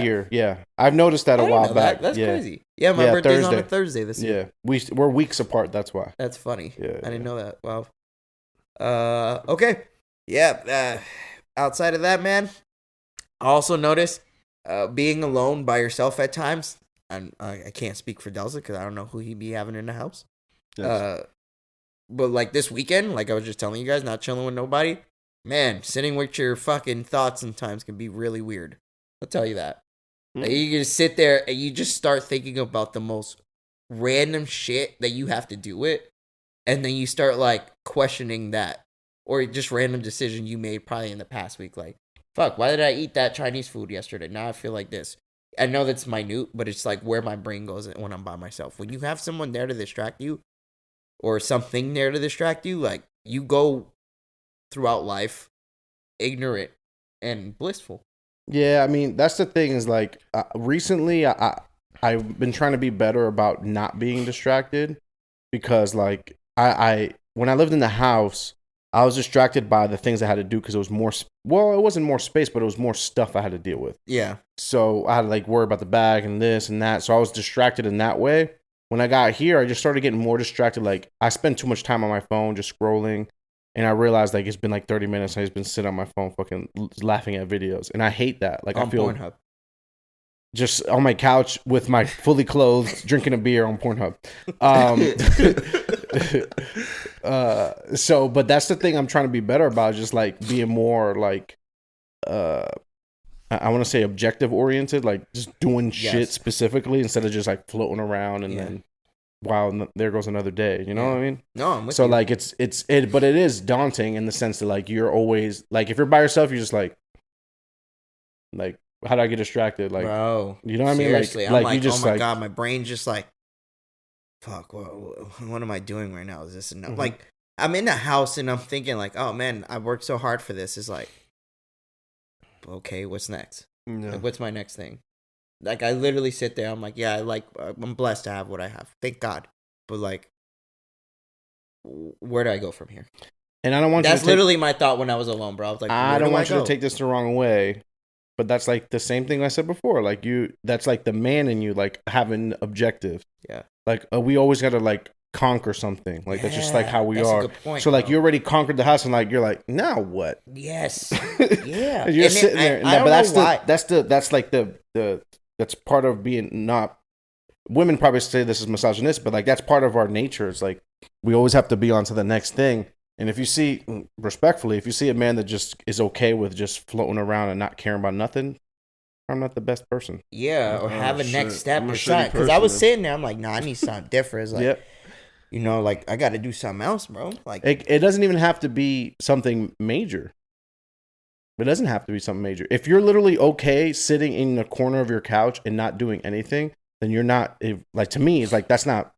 year. Yeah. I've noticed that a while back. That's crazy. Yeah, my birthday's on a Thursday this year. Yeah. We're weeks apart, that's why. That's funny. Yeah. I didn't know that. Wow. Okay. Yeah. Outside of that, man, I also noticed being alone by yourself at times. And I can't speak for Delsa because I don't know who he'd be having in the house. Yes. But like this weekend, like I was just telling you guys, not chilling with nobody. Man, sitting with your fucking thoughts sometimes can be really weird. I'll tell you that. Like, you just sit there and you just start thinking about the most random shit that you have to do with. And then you start like questioning that. Or just random decision you made probably in the past week. Like, fuck, why did I eat that Chinese food yesterday? Now I feel like this. I know that's minute, but it's like where my brain goes when I'm by myself. When you have someone there to distract you, or something there to distract you, like, you go throughout life ignorant and blissful. Yeah, I mean, that's the thing is, like, recently I've been trying to be better about not being distracted because, like, I when I lived in the house, I was distracted by the things I had to do because it was more, it wasn't more space, but it was more stuff I had to deal with. Yeah. So I had to like worry about the bag and this and that. So I was distracted in that way. When I got here, I just started getting more distracted. Like I spend too much time on my phone just scrolling. And I realized like it's been like 30 minutes. I've just been sitting on my phone fucking laughing at videos. And I hate that. Like I feel Pornhub. Just on my couch with my fully clothed, drinking a beer on Pornhub. But that's the thing I'm trying to be better about, just like being more like, I want to say objective oriented, like just doing shit specifically instead of just like floating around and then wow, there goes another day. You know what I mean? No, I'm with so you. like but it is daunting in the sense that like you're always like if you're by yourself, you're just like how do I get distracted? Like, bro, you know what I mean? Seriously, Like I'm like, you just oh my like, god, my brain's just like, fuck, what am I doing right now? Is this enough? Like, I'm in the house and I'm thinking like, oh man, I worked so hard for this. It's like, okay, what's next? Yeah. Like, what's my next thing? Like, I literally sit there. I'm like, yeah, I'm blessed to have what I have. Thank God. But like, where do I go from here? And I don't want That's literally my thought when I was alone, bro. I was like, I don't want you to take this the wrong way, but that's like the same thing I said before. Like that's like the man in you, like having objective. Yeah. Like we always got to like conquer something. Like that's just like how we are. A good point, so like bro. you already conquered the house, and like you're like, now what? Yes. Yeah. You're and sitting there, I don't know that's like the that's part of being not. Women probably say this is misogynist, but like that's part of our nature. It's like we always have to be on to the next thing. And if you see, respectfully, if you see a man that just is okay with just floating around and not caring about nothing, I'm not the best person. Yeah, or have a next step or something. Because Because I was sitting there, I'm like, nah, I need something different. It's like, Yep. you know, like I got to do something else, bro. Like It doesn't even have to be something major. It doesn't have to be something major. If you're literally okay sitting in the corner of your couch and not doing anything, then you're not, like to me, it's like it's not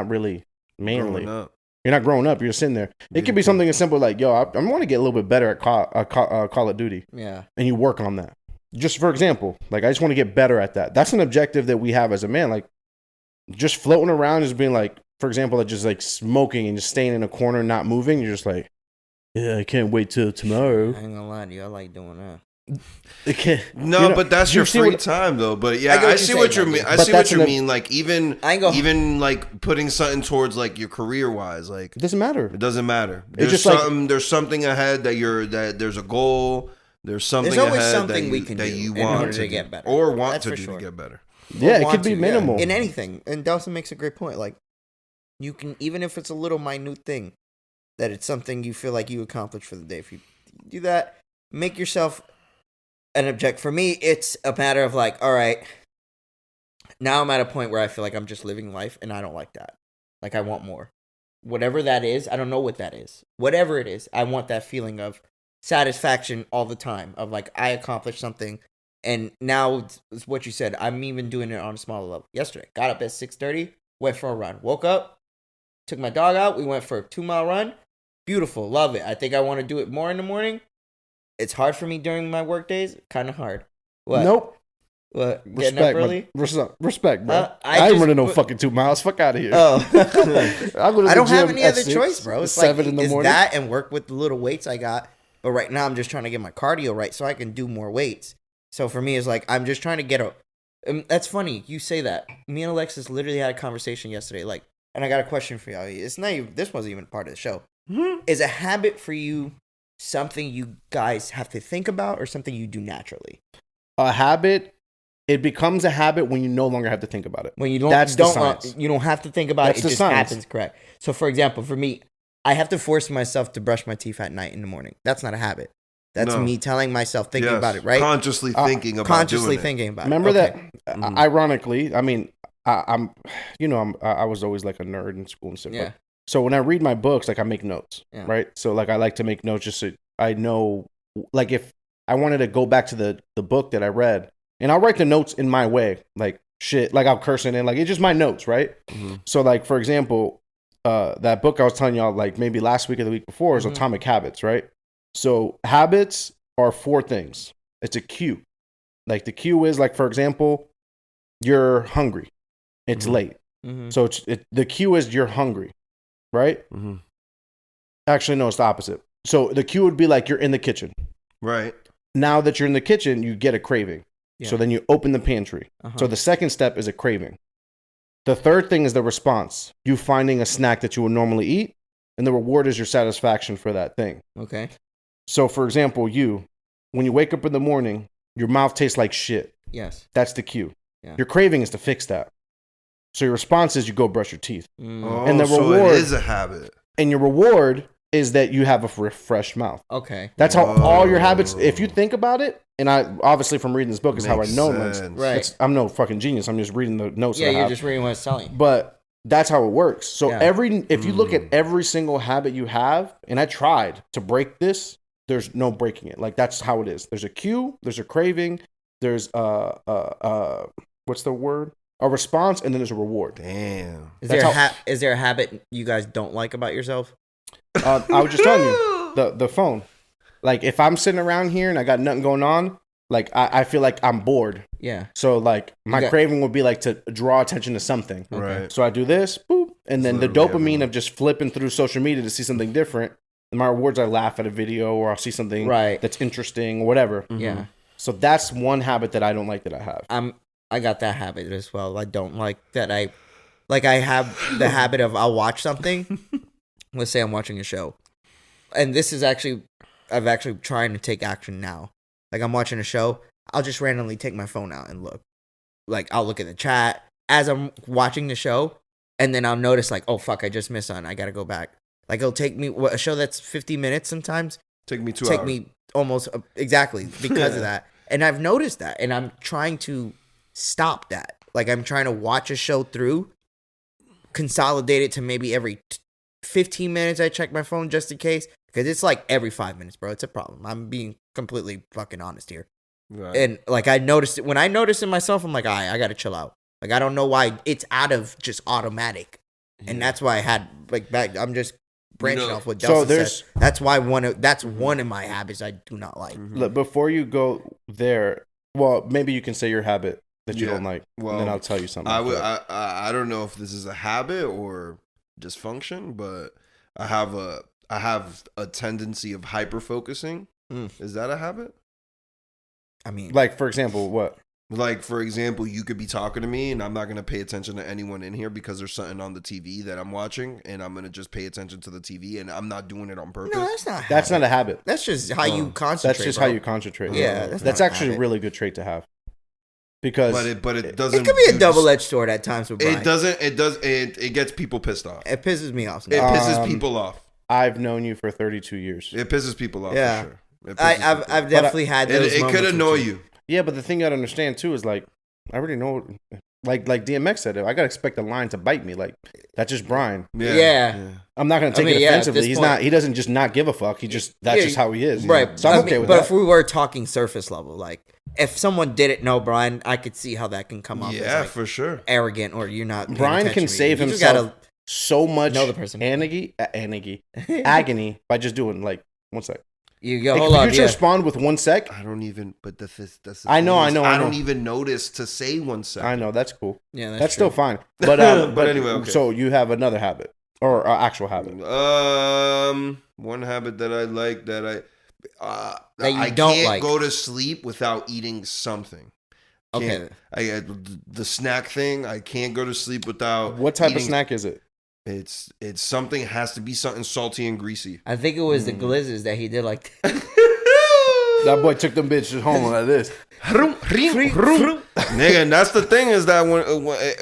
really manly. You're not growing up. You're sitting there. It could be something as simple like, yo, I want to get a little bit better at Call of Duty. Yeah. And you work on that. Just for example, like I just want to get better at that. That's an objective that we have as a man. Like just floating around, just being like, for example, just like smoking and just staying in a corner and not moving. You're just like, yeah, I can't wait till tomorrow. I ain't gonna lie to you. I like doing that. No, but that's your free time though. But yeah, I see what you mean. I see what you mean. Like even like putting something towards like your career wise, like it doesn't matter. It doesn't matter. It's just there's something ahead that there's a goal. There's something there's always ahead something we can that do you in want order to get better, or want that's to do to get better. Yeah, it could be minimal in anything. And Dawson makes a great point. Like you can, even if it's a little minute thing, that it's something you feel like you accomplished for the day. If you do that, make yourself an object. For me, it's a matter of like, all right, now I'm at a point where I feel like I'm just living life and I don't like that. Like I want more. Whatever that is, I don't know what that is. Whatever it is, I want that feeling of satisfaction all the time of like I accomplished something. And now it's what you said. I'm even doing it on a smaller level. Yesterday, got up at 6:30, went for a run. Woke up, took my dog out. We went for a 2-mile run. Beautiful. Love it. I think I want to do it more in the morning. It's hard for me during my work days. Kind of hard. What? Nope. What? Respect, Getting up early? Respect, bro. I ain't running no fucking 2 miles. Fuck out of here. Oh. I don't have any other choice, bro. It's 7 like, in the it's morning. that and work with the little weights I got. But right now, I'm just trying to get my cardio right so I can do more weights. So for me, it's like, I'm just trying to get a... that's funny. You say that. Me and Alexis literally had a conversation yesterday. Like, and I got a question for y'all. It's not even, this wasn't even part of the show. Mm-hmm. Is a habit for you something you guys have to think about or something you do naturally? A habit, it becomes a habit when you no longer have to think about it. When you don't, you don't have to think about it. It just happens, correct? So for example, for me, I have to force myself to brush my teeth at night in the morning. That's not a habit. That's me telling myself, thinking about it, right? Consciously thinking about consciously thinking about Remember it. Remember that, ironically, I mean, I was always like a nerd in school and stuff. Yeah. So when I read my books, like I make notes, right? So like I like to make notes just so I know, like if I wanted to go back to the book that I read, and I'll write the notes in my way, like shit, like I'll curse it in, like it's just my notes, right? Mm-hmm. So like for example, that book I was telling y'all like maybe last week or the week before is Atomic Habits, right? So habits are 4 things. It's a cue. Like the cue is like, for example, you're hungry. It's late. Mm-hmm. So the cue is you're hungry, right? Mm-hmm. Actually, no, it's the opposite. So the cue would be like you're in the kitchen. Right. Now that you're in the kitchen, you get a craving. Yeah. So then you open the pantry. Uh-huh. So the second step is a craving. The third thing is the response. You finding a snack that you would normally eat, and the reward is your satisfaction for that thing. Okay. So, for example, when you wake up in the morning, your mouth tastes like shit. Yes. That's the cue. Yeah. Your craving is to fix that. So your response is you go brush your teeth. And the reward, it is a habit. And your reward is that you have a refreshed mouth. Okay. That's how all your habits, if you think about it, and I obviously from reading this book is how I know sense. Right. I'm no fucking genius. I'm just reading the notes. Yeah, you're just reading what it's telling you. But That's how it works. So Yeah. if you look at every single habit you have, and I tried to break this, there's no breaking it. Like that's how it is. There's a cue, there's a craving, there's what's the word? A response, and then there's a reward. Damn. Is there a habit you guys don't like about yourself? I was just telling you the phone. Like if I'm sitting around here and I got nothing going on, like I feel like I'm bored. Yeah. So like my craving would be like to draw attention to something. Right. So I do this, boop, and then the Literally dopamine everyone. of just flipping through social media to see something different. And my rewards, I laugh at a video or I'll see something that's interesting or whatever. Yeah. So that's one habit that I don't like that I have. I got that habit as well. I don't like that. I have the habit of I'll watch something. Let's say I'm watching a show, and this is actually I'm actually trying to take action now. Like I'm watching a show, I'll just randomly take my phone out and look. Like I'll look at the chat as I'm watching the show, and then I'll notice like, oh fuck, I just missed on. I gotta go back. Like it'll take me a show that's 50 minutes sometimes. Take me 2 hours. Take me almost exactly because of that. And I've noticed that, and I'm trying to stop that. Like I'm trying to watch a show through, consolidate it to maybe every 15 minutes I check my phone just in case, because it's like every 5 minutes, bro. It's a problem. I'm being completely fucking honest here. Right. And like I noticed it when I noticed it myself, I'm like, I gotta chill out. Like I don't know why it's out of just automatic, and that's why I had like back. I'm just branching off what Delson said. That's why that's one of my habits I do not like. Look, before you go there, well, maybe you can say your habit that you don't like, well, and then I'll tell you something. I don't know if this is a habit or dysfunction, but I have a tendency of hyper focusing. Is that a habit? I mean, like for example, what? Like for example, you could be talking to me and I'm not gonna pay attention to anyone in here because there's something on the TV that I'm watching, and I'm gonna just pay attention to the TV, and I'm not doing it on purpose. no, that's not. That's not a habit. That's just how you concentrate. That's just bro. how you concentrate. Yeah, that's actually a really good trait to have. Because but it doesn't. It could be a double-edged sword at times with Brian. It gets people pissed off. It pisses me off. It pisses people off. I've known you for 32 years. It pisses people off. Yeah. For sure. I've definitely had those. It could annoy you. Yeah, but the thing you gotta understand too is like I already know. Like DMX said, I gotta expect a line to bite me. Like that's just Brian. Yeah. I'm not gonna take it offensively. He doesn't just not give a fuck. That's just how he is. Right. So I'm okay with that. But if we were talking surface level, like if someone didn't know Brian, I could see how that can come off. Yeah, as like for sure. Arrogant, or you're not. Brian can save himself so much know the person. agony by just doing like 1 sec. You go. Hold on. You respond with 1 sec. I don't even. But that's I know. I don't even notice to say 1 sec. I know that's cool. Yeah, that's still fine. But but anyway. Okay. So you have another habit or actual habit? One habit that I like that you don't can't like. Go to sleep without eating something. Okay. The snack thing. I can't go to sleep without. What type of snack is it? It's something. It has to be something salty and greasy. I think it was the glizzes that he did like. That boy took them bitches home like this. Nigga, and that's the thing is that when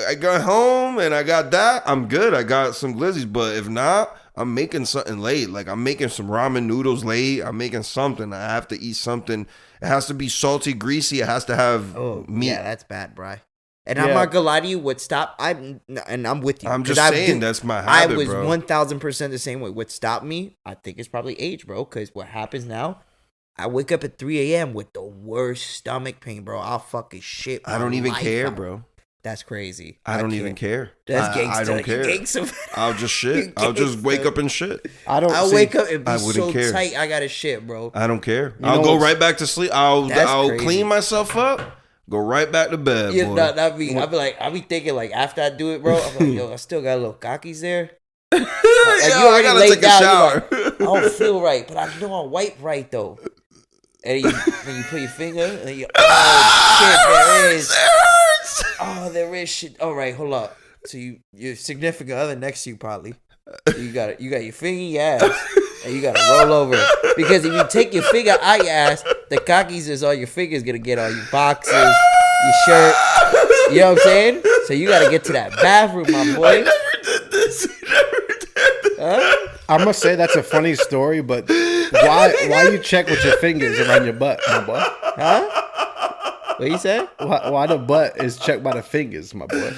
I got home and I got that, I'm good. I got some glizzies, but if not, I'm making something late. Like I'm making some ramen noodles late. I'm making something. I have to eat something. It has to be salty, greasy. It has to have meat. Yeah, that's bad, bro. And I'm not gonna lie to you. What stopped? I'm with you. I'm just saying that's my habit, I was bro. 1000% the same way. What stopped me? I think it's probably age, bro. Because what happens now? I wake up at 3 a.m. with the worst stomach pain, bro. I'll fucking shit. I don't even care, bro. That's crazy. I don't even care. That's gangster. I don't care. I'll just shit. I'll just wake up and shit. I'll wake up and be so tight. I gotta shit, bro. I don't care. I'll go right back to sleep. I'll clean myself up. Go right back to bed. Yeah, boy. I'll be thinking like after I do it, bro. I'm like, yo, I still got a little cockies there. Like, I gotta take a shower. Like, I don't feel right, but I know I wipe right though. And you put your finger, and you, oh shit, there is. Oh, there is shit. All right, hold up. So your significant other next to you probably. You got your finger in your ass, and you gotta roll over. Because if you take your finger out your ass, the cockies is all your fingers gonna get on your boxes, your shirt. You know what I'm saying? So you gotta get to that bathroom, my boy. I never did this. Huh? I must say that's a funny story, but why you check with your fingers around your butt, my boy? Huh? What you say? Why the butt is checked by the fingers, my boy?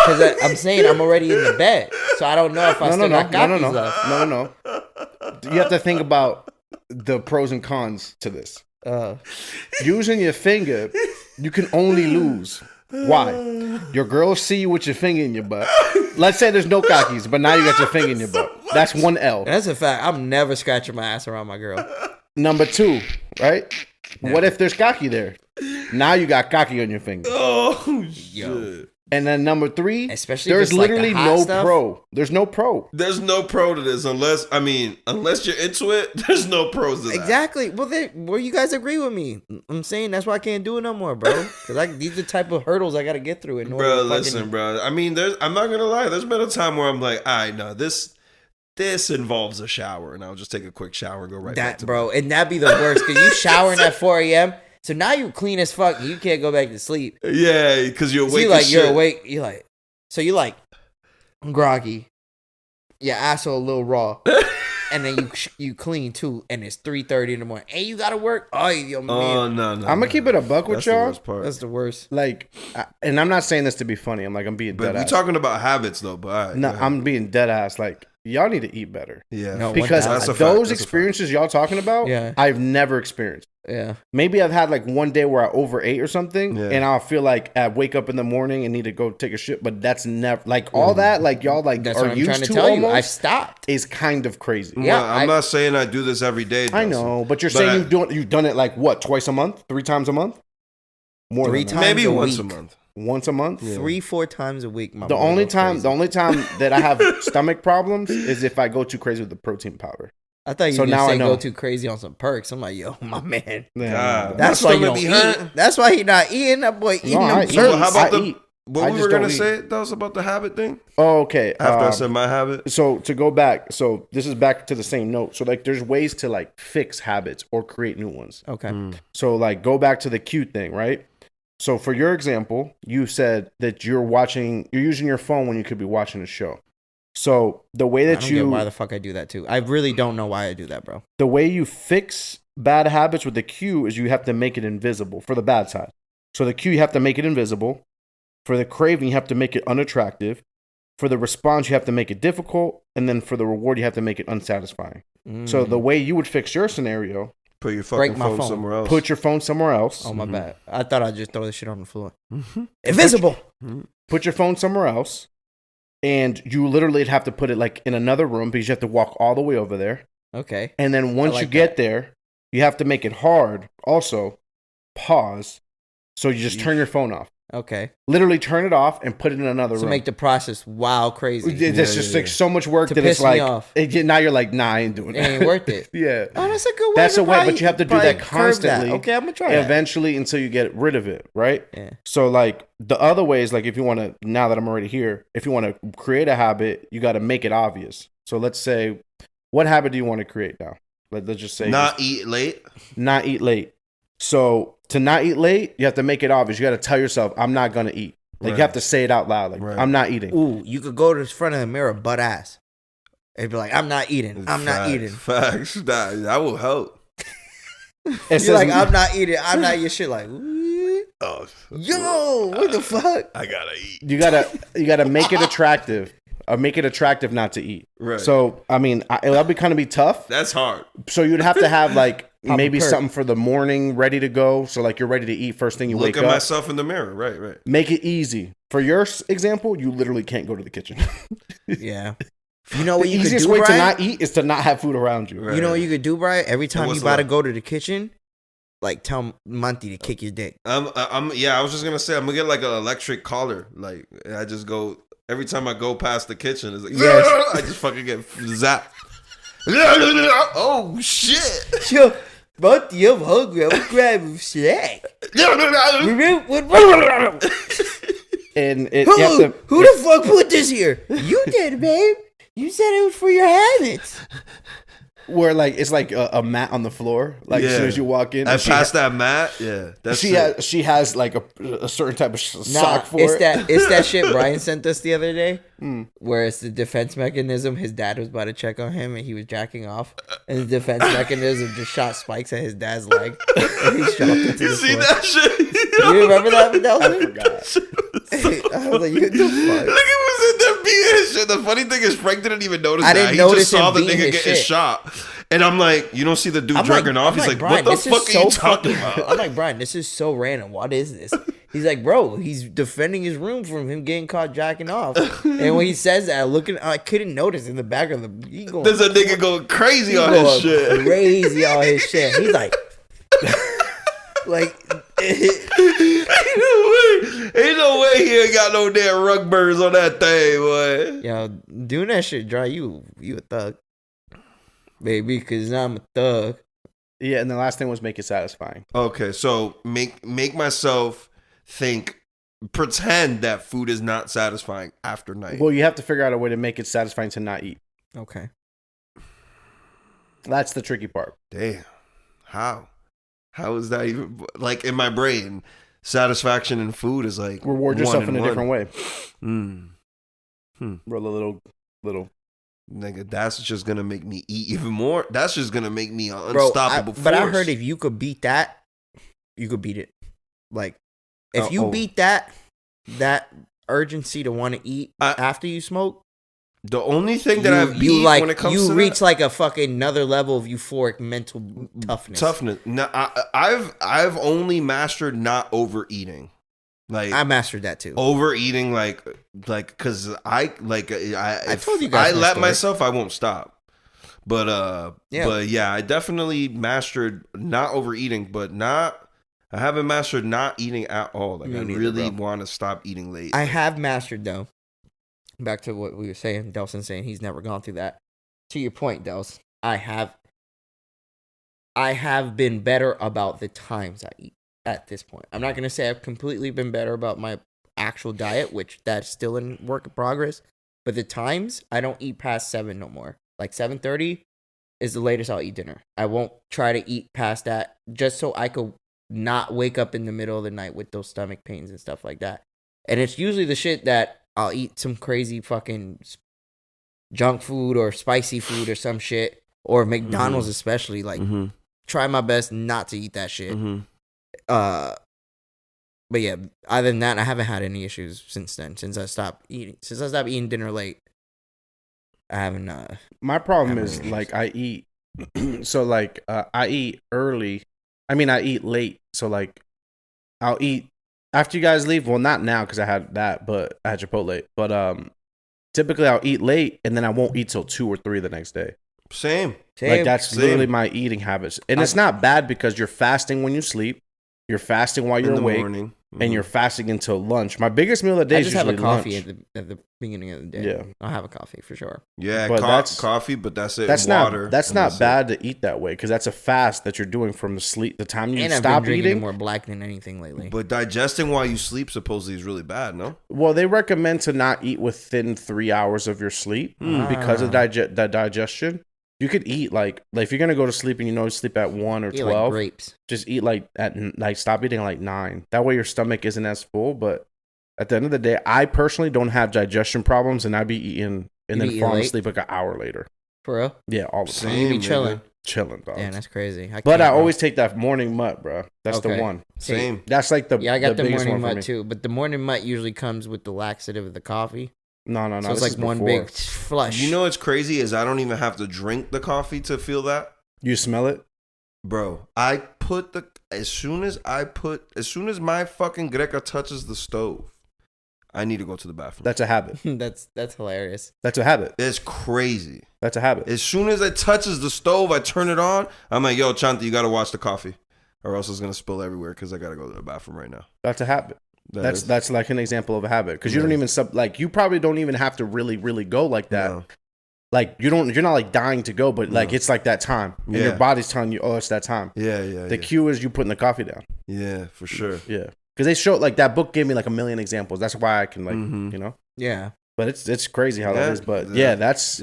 Because I'm saying I'm already in the bed, so I don't know if I still got gockies left. No. You have to think about the pros and cons to this. Using your finger, you can only lose. Why? Your girls see you with your finger in your butt. Let's say there's no cockies, but now you got your finger in your butt. That's one L. That's a fact. I'm never scratching my ass around my girl. Number 2, right? Never. What if there's cocky there? Now you got cocky on your finger. Oh, shit. And then number 3, especially there's literally like no stuff. pro. There's no pro. There's no pro to this unless you're into it. There's no pros to that. Exactly. Well, you guys agree with me. I'm saying that's why I can't do it no more, bro. Because these are the type of hurdles I got to get through in order. Bro, listen, bro. I mean, I'm not gonna lie. There's been a time where I'm like, all right, no, this involves a shower, and I'll just take a quick shower and go right back to bro. And that'd be the worst because you showering at 4 a.m. So now you clean as fuck. And you can't go back to sleep. Yeah, because you're awake. So you're awake. You're like groggy. Your asshole a little raw. And then you clean too, and it's 3:30 in the morning. Hey, you gotta work. Oh, yo, man. Oh no. I'm gonna keep it a buck with y'all. That's the worst. Like, and I'm not saying this to be funny. I'm being dead ass. We're talking about habits though, but all right, no, I'm being dead ass. Like, y'all need to eat better. Yeah, no, because those experiences y'all talking about, I've never experienced. Yeah, maybe I've had like one day where I overate or something, and I'll feel like I wake up in the morning and need to go take a shit. But that's never like all that. Like y'all like that's are what I'm used trying to to tell almost. You. I've stopped. Is kind of crazy. Yeah, I'm not saying I do this every day. I know, but you're saying you've done it like what, twice a month, 3 times a month, more 3 than times, maybe a once week. A month. Once a month, 3-4 times a week. The only time that I have stomach problems is if I go too crazy with the protein powder. I thought you were going to say go too crazy on some perks. I'm like, yo, my man. Yeah, that's why you don't eat. That's why he not eating. That boy eating them perks. How about what we were going to say? That was about the habit thing? Oh, okay. After I said my habit. So to go back, so this is back to the same note. So like there's ways to like fix habits or create new ones. Okay. So like go back to the cute thing, right? So for your example, you said that you're using your phone when you could be watching a show. So the way that I don't get why the fuck I do that too. I really don't know why I do that, bro. The way you fix bad habits with the cue is you have to make it invisible for the bad side. So the cue, you have to make it invisible. For the craving, you have to make it unattractive. For the response, you have to make it difficult. And then for the reward, you have to make it unsatisfying. So the way you would fix your scenario, put your fucking phone somewhere else. Put your phone somewhere else. Oh, my bad. I thought I'd just throw this shit on the floor. Invisible. Put your phone somewhere else. And you literally have to put it like in another room because you have to walk all the way over there. Okay. And then once you get there, you have to make it hard. Also, pause. So you just turn your phone off. Okay. Literally turn it off and put it in another room. To make the process crazy. It's just like so much work that it's like, now you're like, nah, I ain't doing it. It ain't worth it. Yeah. Oh, that's a good way. That's a way, but you have to do that constantly. Okay, I'm going to try that. Eventually until you get rid of it, right? Yeah. So like the other ways, like if you want to, now that I'm already here, if you want to create a habit, you got to make it obvious. So let's say, what habit do you want to create now? Let's just say. Not eat late. Not eat late. So to not eat late, you have to make it obvious. You got to tell yourself, I'm not going to eat. Like you have to say it out loud. Like I'm not eating. Ooh, you could go to the front of the mirror butt ass. And be like, I'm not eating. I'm not eating. Facts. That will help. You're like, I'm not eating. I'm not your shit. Like, oh, yo, what the fuck? I gotta eat. You gotta make it attractive. Or make it attractive not to eat. Right. So I mean, it'll be kind of be tough. That's hard. So you'd have to have like maybe something for the morning ready to go. So like you're ready to eat first thing you wake up. Look at myself in the mirror. Right. Make it easy. For your example, you literally can't go to the kitchen. Yeah. You know what the easiest way to not eat is to not have food around you. Right. You know what you could do, Brian? Every time you about to go to the kitchen, like tell Monty to kick your dick. I was just gonna say I'm gonna get like an electric collar. Like I just go every time I go past the kitchen. It's like I just fucking get zapped. Oh shit! Yo, Monty, I'm hungry. I'm gonna grab a snack. And who the fuck put this here? You did, babe. You said it was for your habits. Where like it's like a mat on the floor, like as soon as you walk in. I passed that mat. Yeah, that's she has like a certain type of sock for it. It's that shit Brian sent us the other day, where it's the defense mechanism. His dad was about to check on him, and he was jacking off, and the defense mechanism just shot spikes at his dad's leg, and he shot into the floor. That shit? You remember that? I forgot. I was like, you the fuck? Look at who's in there being his shit. The funny thing is, Frank didn't even notice I that. didn't He notice just saw him the being nigga his get shit. shot. And I'm like, you don't see the dude jerking off? He's like, Brian, what the this is fuck are you talking about? I'm like, Brian, this is so random. What is this? He's like, bro, he's defending his room from him getting caught jacking off. And when he says that, I couldn't notice in the back of the. There's a nigga going crazy on his shit. Crazy on his shit. He's like, Ain't no way he ain't got no damn rug burns on that thing, boy. yo, doing that shit dry. You a thug, baby? Because I'm a thug. Yeah, and the last thing was make it satisfying. Okay, so make myself pretend that food is not satisfying after night. Well, you have to figure out a way to make it satisfying to not eat. Okay. That's the tricky part. Damn. How is that even like in my brain? Satisfaction in food is like Reward yourself in a different way. Roll a little. Nigga, that's just gonna make me eat even more. That's just gonna make me an unstoppable force. But I heard if you could beat that, you could beat it. Like, if you beat that urgency to want to eat after you smoke, the only thing that I've eaten when it comes to reach like a fucking another level of euphoric mental toughness. No, I've only mastered not overeating. Like I mastered that too. Overeating, like, because I told you guys I let myself, I won't stop. But I definitely mastered not overeating, but I haven't mastered not eating at all. Like I really want to stop eating late. I have mastered though. Back to what we were saying, Delson saying he's never gone through that. To your point, Dels, I have been better about the times I eat. At this point, I'm not going to say I've completely been better about my actual diet, which that's still in work in progress. But the times, I don't eat past 7 no more. Like 7:30 is the latest I'll eat dinner. I won't try to eat past that just so I could not wake up in the middle of the night with those stomach pains and stuff like that. And it's usually the shit that I'll eat some crazy fucking junk food or spicy food or some shit, or McDonald's especially. Like, try my best not to eat that shit. But yeah, other than that, I haven't had any issues since then. Since I stopped eating dinner late, I haven't. My problem is like I eat, so like I eat early. I mean, I eat late. So like, I'll eat after you guys leave. Well, not now because I had that, but I had Chipotle. But typically I'll eat late and then I won't eat till 2 or 3 the next day. Same. Like that's literally my eating habits, and it's not bad because you're fasting when you sleep. You're fasting while you're awake, morning. And you're fasting until lunch. My biggest meal of the day is usually lunch. I just have a coffee at the beginning of the day. Yeah, I'll have a coffee for sure. Yeah, but that's coffee, but that's it. That's water. That's not bad to eat that way because that's a fast that you're doing from the time you stop I've been eating. drinking more black than anything lately. But digesting while you sleep supposedly is really bad, no? Well, they recommend to not eat within 3 hours of your sleep because of that digestion. You could eat like if you're gonna go to sleep and you sleep at 1 or 12, like grapes. Just eat stop eating at 9. That way your stomach isn't as full. But at the end of the day, I personally don't have digestion problems, and I'd be eating and then falling asleep like an hour later. For real? Yeah, all the time. You be chilling, dog. Damn, that's crazy. But I always take that morning mutt, bro. That's the one. Same. That's like the I got the biggest morning one for mutt me. too. But the morning mutt usually comes with the laxative of the coffee. No. So it's like one big flush. You know what's crazy is I don't even have to drink the coffee to feel that. You smell it? Bro, I put as soon as my fucking Greca touches the stove, I need to go to the bathroom. That's a habit. That's hilarious. That's a habit. It's crazy. That's a habit. As soon as it touches the stove, I turn it on. I'm like, yo, Chanta, you got to watch the coffee or else it's going to spill everywhere because I got to go to the bathroom right now. That's a habit. That's like an example of a habit because you don't even you probably don't even have to really go like that. No. Like you're not like dying to go, but like it's like that time, and your body's telling you, oh, it's that time. Yeah. The cue is you putting the coffee down. Yeah, for sure. Yeah, because they show like that book gave me like a million examples. That's why I can Yeah. But it's crazy how that is. But that's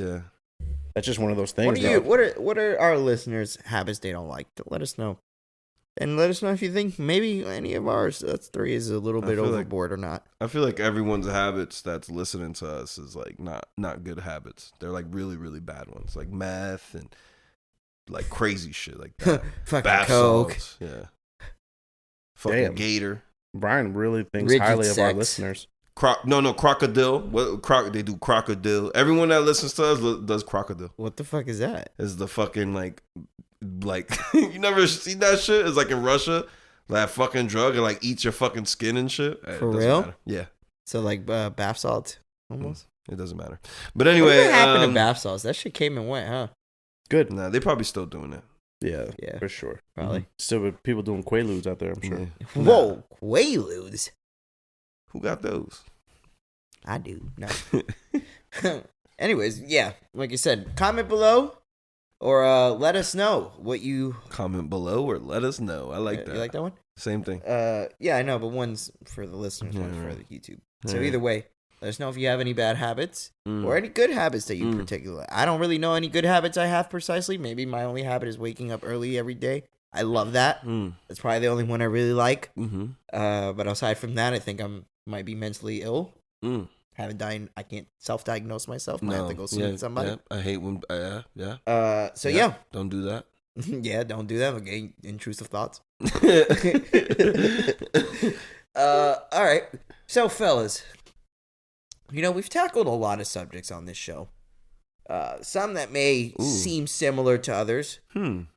just one of those things. What are our listeners' habits they don't like? Let us know. And let us know if you think maybe any of ours, that's 3, is a little bit overboard or not. I feel like everyone's habits that's listening to us is like not good habits. They're like really, really bad ones. Like meth and like crazy shit like that. Fucking bath coke. Salts. Yeah. Fucking Gator. Brian really thinks highly of our listeners. Crocodile. They do crocodile. Everyone that listens to us does crocodile. What the fuck is that? It's the fucking like you never seen that shit? It's like in Russia, that fucking drug, and like eats your fucking skin and shit. For real? Matter. Yeah. So like bath salts almost. It doesn't matter. But anyway, what happened to bath salts? That shit came and went, huh? Good. Nah, they probably still doing it. Yeah, for sure. Probably. Still with people doing Quaaludes out there, I'm sure. Yeah. Whoa, Quaaludes. Who got those? I do. No. Anyways, yeah, like you said, comment below or let us know what you Comment below or let us know. I like that. You like that one? Same thing. Yeah, I know, but one's for the listeners, one's for the YouTube. So either way, let us know if you have any bad habits or any good habits that you particularly. I don't really know any good habits I have precisely. Maybe my only habit is waking up early every day. I love that. That's probably the only one I really like. But aside from that, I think might be mentally ill. I can't self-diagnose myself. I have to go see somebody. Yeah. I hate when. Yeah. Yeah. Don't do that. Yeah, don't do that. Okay, intrusive thoughts. All right. So, fellas, we've tackled a lot of subjects on this show. Some that may seem similar to others,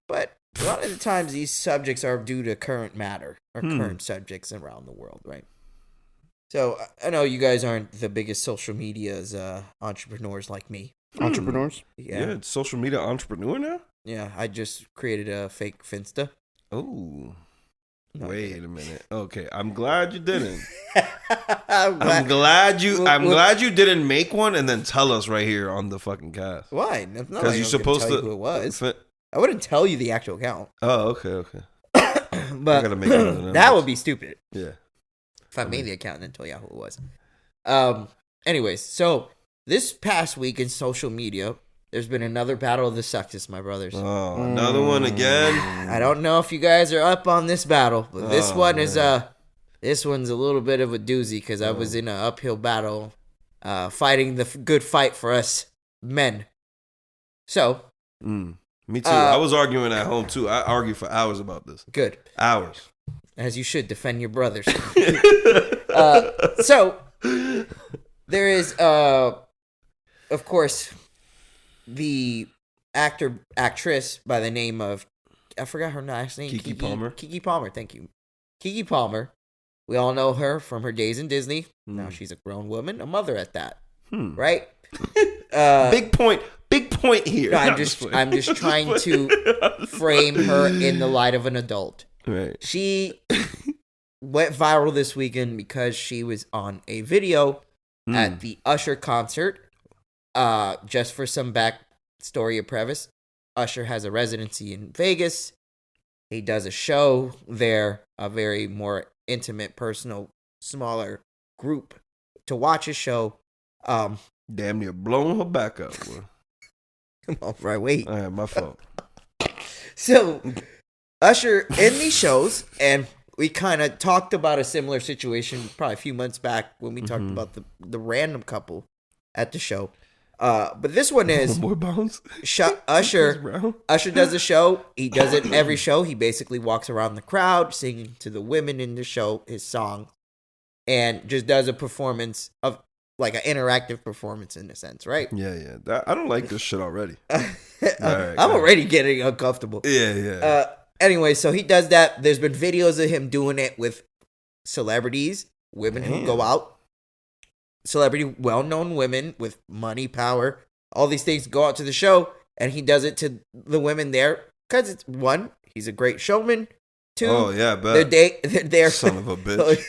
but a lot of the times these subjects are due to current matter or current subjects around the world, right? So, I know you guys aren't the biggest social media's entrepreneurs like me. Entrepreneurs? Yeah, it's social media entrepreneur now? Yeah, I just created a fake Finsta. Oh. No, wait a minute. Okay, I'm glad you didn't. I'm glad you didn't make one and then tell us right here on the fucking cast. Why? Because you're supposed to. Who it was. I wouldn't tell you the actual account. Oh, okay. But gotta make it that would be stupid. Yeah. If I made the account and then tell you who it was. Anyways, so this past week in social media, there's been another battle of the sexes, my brothers. Oh, another one again. I don't know if you guys are up on this battle, but this one is this one's a little bit of a doozy because I was in an uphill battle, fighting the good fight for us men. So, me too. I was arguing at home too. I argued for hours about this. Good. Hours. As you should defend your brothers. So, there is, of course, the actress by the name of, I forgot her last name. Keke Palmer. Keke Palmer, thank you. Keke Palmer. We all know her from her days in Disney. Now she's a grown woman, a mother at that. Right? Big point here. No, I'm just trying to frame her in the light of an adult. Right. She went viral this weekend because she was on a video at the Usher concert. Just for some backstory or preface, Usher has a residency in Vegas. He does a show there, a very more intimate, personal, smaller group to watch his show. Damn near blowing her back up. Bro. Come on, right, wait. All right, my fault. So, Usher in these shows, and we kind of talked about a similar situation probably a few months back when we talked about the random couple at the show. But this one is more bounce. Usher. Usher does a show. He does it every show. He basically walks around the crowd singing to the women in the show his song, and just does a performance of like an interactive performance in a sense, right? Yeah. I don't like this shit already. I'm already getting uncomfortable. Yeah. Anyway, so he does that. There's been videos of him doing it with celebrities, women who go out. Well-known women with money, power, all these things go out to the show, and he does it to the women there because it's one, he's a great showman. Two, bet. They're there. Son of a bitch.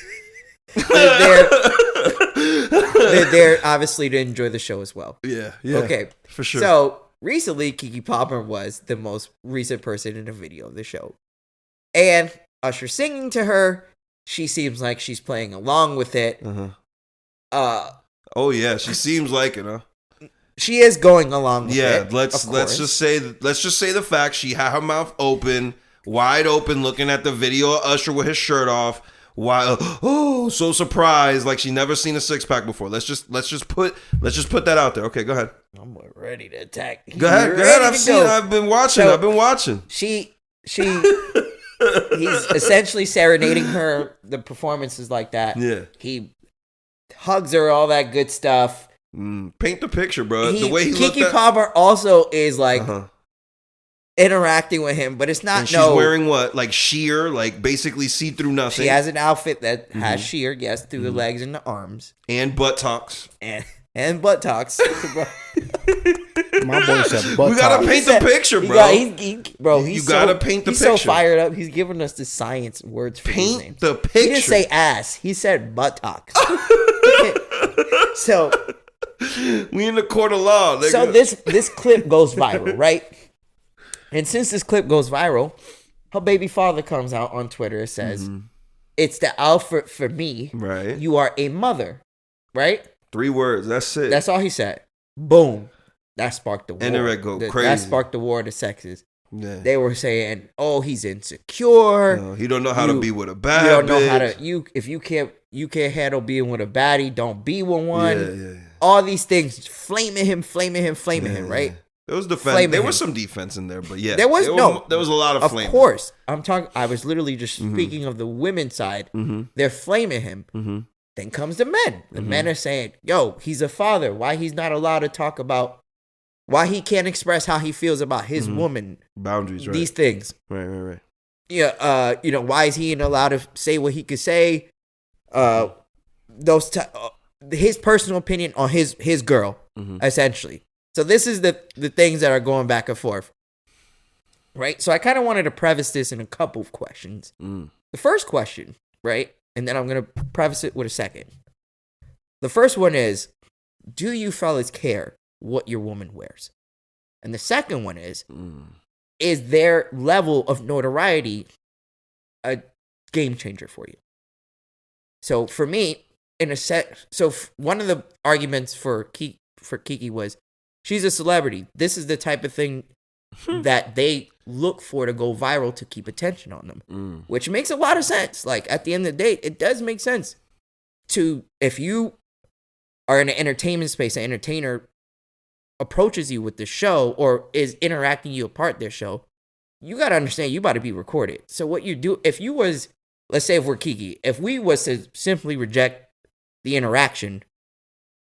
They're there obviously to enjoy the show as well. Yeah. Okay, for sure. So recently, Keke Palmer was the most recent person in a video of the show, and Usher singing to her. She seems like she's playing along with it. She seems like it, huh? She is going along with it. Let's just say the fact. She had her mouth wide open, looking at the video of Usher with his shirt off. While so surprised, like she never seen a six pack before. Let's just put that out there. Okay, go ahead. I'm ready to attack. Go ahead. I've been watching. He's essentially serenading her. The performances like that. Yeah. He hugs her, all that good stuff. Paint the picture, bro. The way he looked Keke Palmer also is like interacting with him, but it's not. And she's wearing what, like sheer, like basically see through nothing. She has an outfit that has sheer, yes, through the legs and the arms, and buttocks, and buttocks. My boy said buttocks. We gotta paint the picture, bro. You gotta paint the picture. He's so fired up. He's giving us the science words for these names. Paint the picture. He didn't say ass. He said buttocks. So we in the court of law. Nigga. So this clip goes viral, right? And since this clip goes viral, her baby father comes out on Twitter and says, "It's the outfit for me. Right. You are a mother." Right? 3 words. That's it. That's all he said. Boom. That sparked the war. Internet go crazy. That sparked the war of the sexes. Yeah. They were saying, "Oh, he's insecure. No, he don't know how to be with a bad You don't know bitch. how to if you can't handle being with a baddie, don't be with one." Yeah. All these things flaming him, right? There was defense. There was some defense in there, but yeah, there was a lot of flame. Of course, I was literally just speaking of the women's side. They're flaming him. Then comes the men. The men are saying, "Yo, he's a father. Why he's not allowed to talk about? Why he can't express how he feels about his woman? Boundaries, right? These things, right. Yeah, why is he not allowed to say what he could say? His personal opinion on his girl, essentially." So this is the things that are going back and forth, right? So I kind of wanted to preface this in a couple of questions. The first question, right? And then I'm going to preface it with a second. The first one is, do you fellas care what your woman wears? And the second one is their level of notoriety a game changer for you? So for me, one of the arguments for Keke was, she's a celebrity. This is the type of thing that they look for to go viral to keep attention on them, which makes a lot of sense. Like, at the end of the day, it does make sense if you are in an entertainment space, an entertainer approaches you with the show or is interacting you a part of their show, you got to understand you about to be recorded. So what you do, let's say if we're Keke, if we was to simply reject the interaction,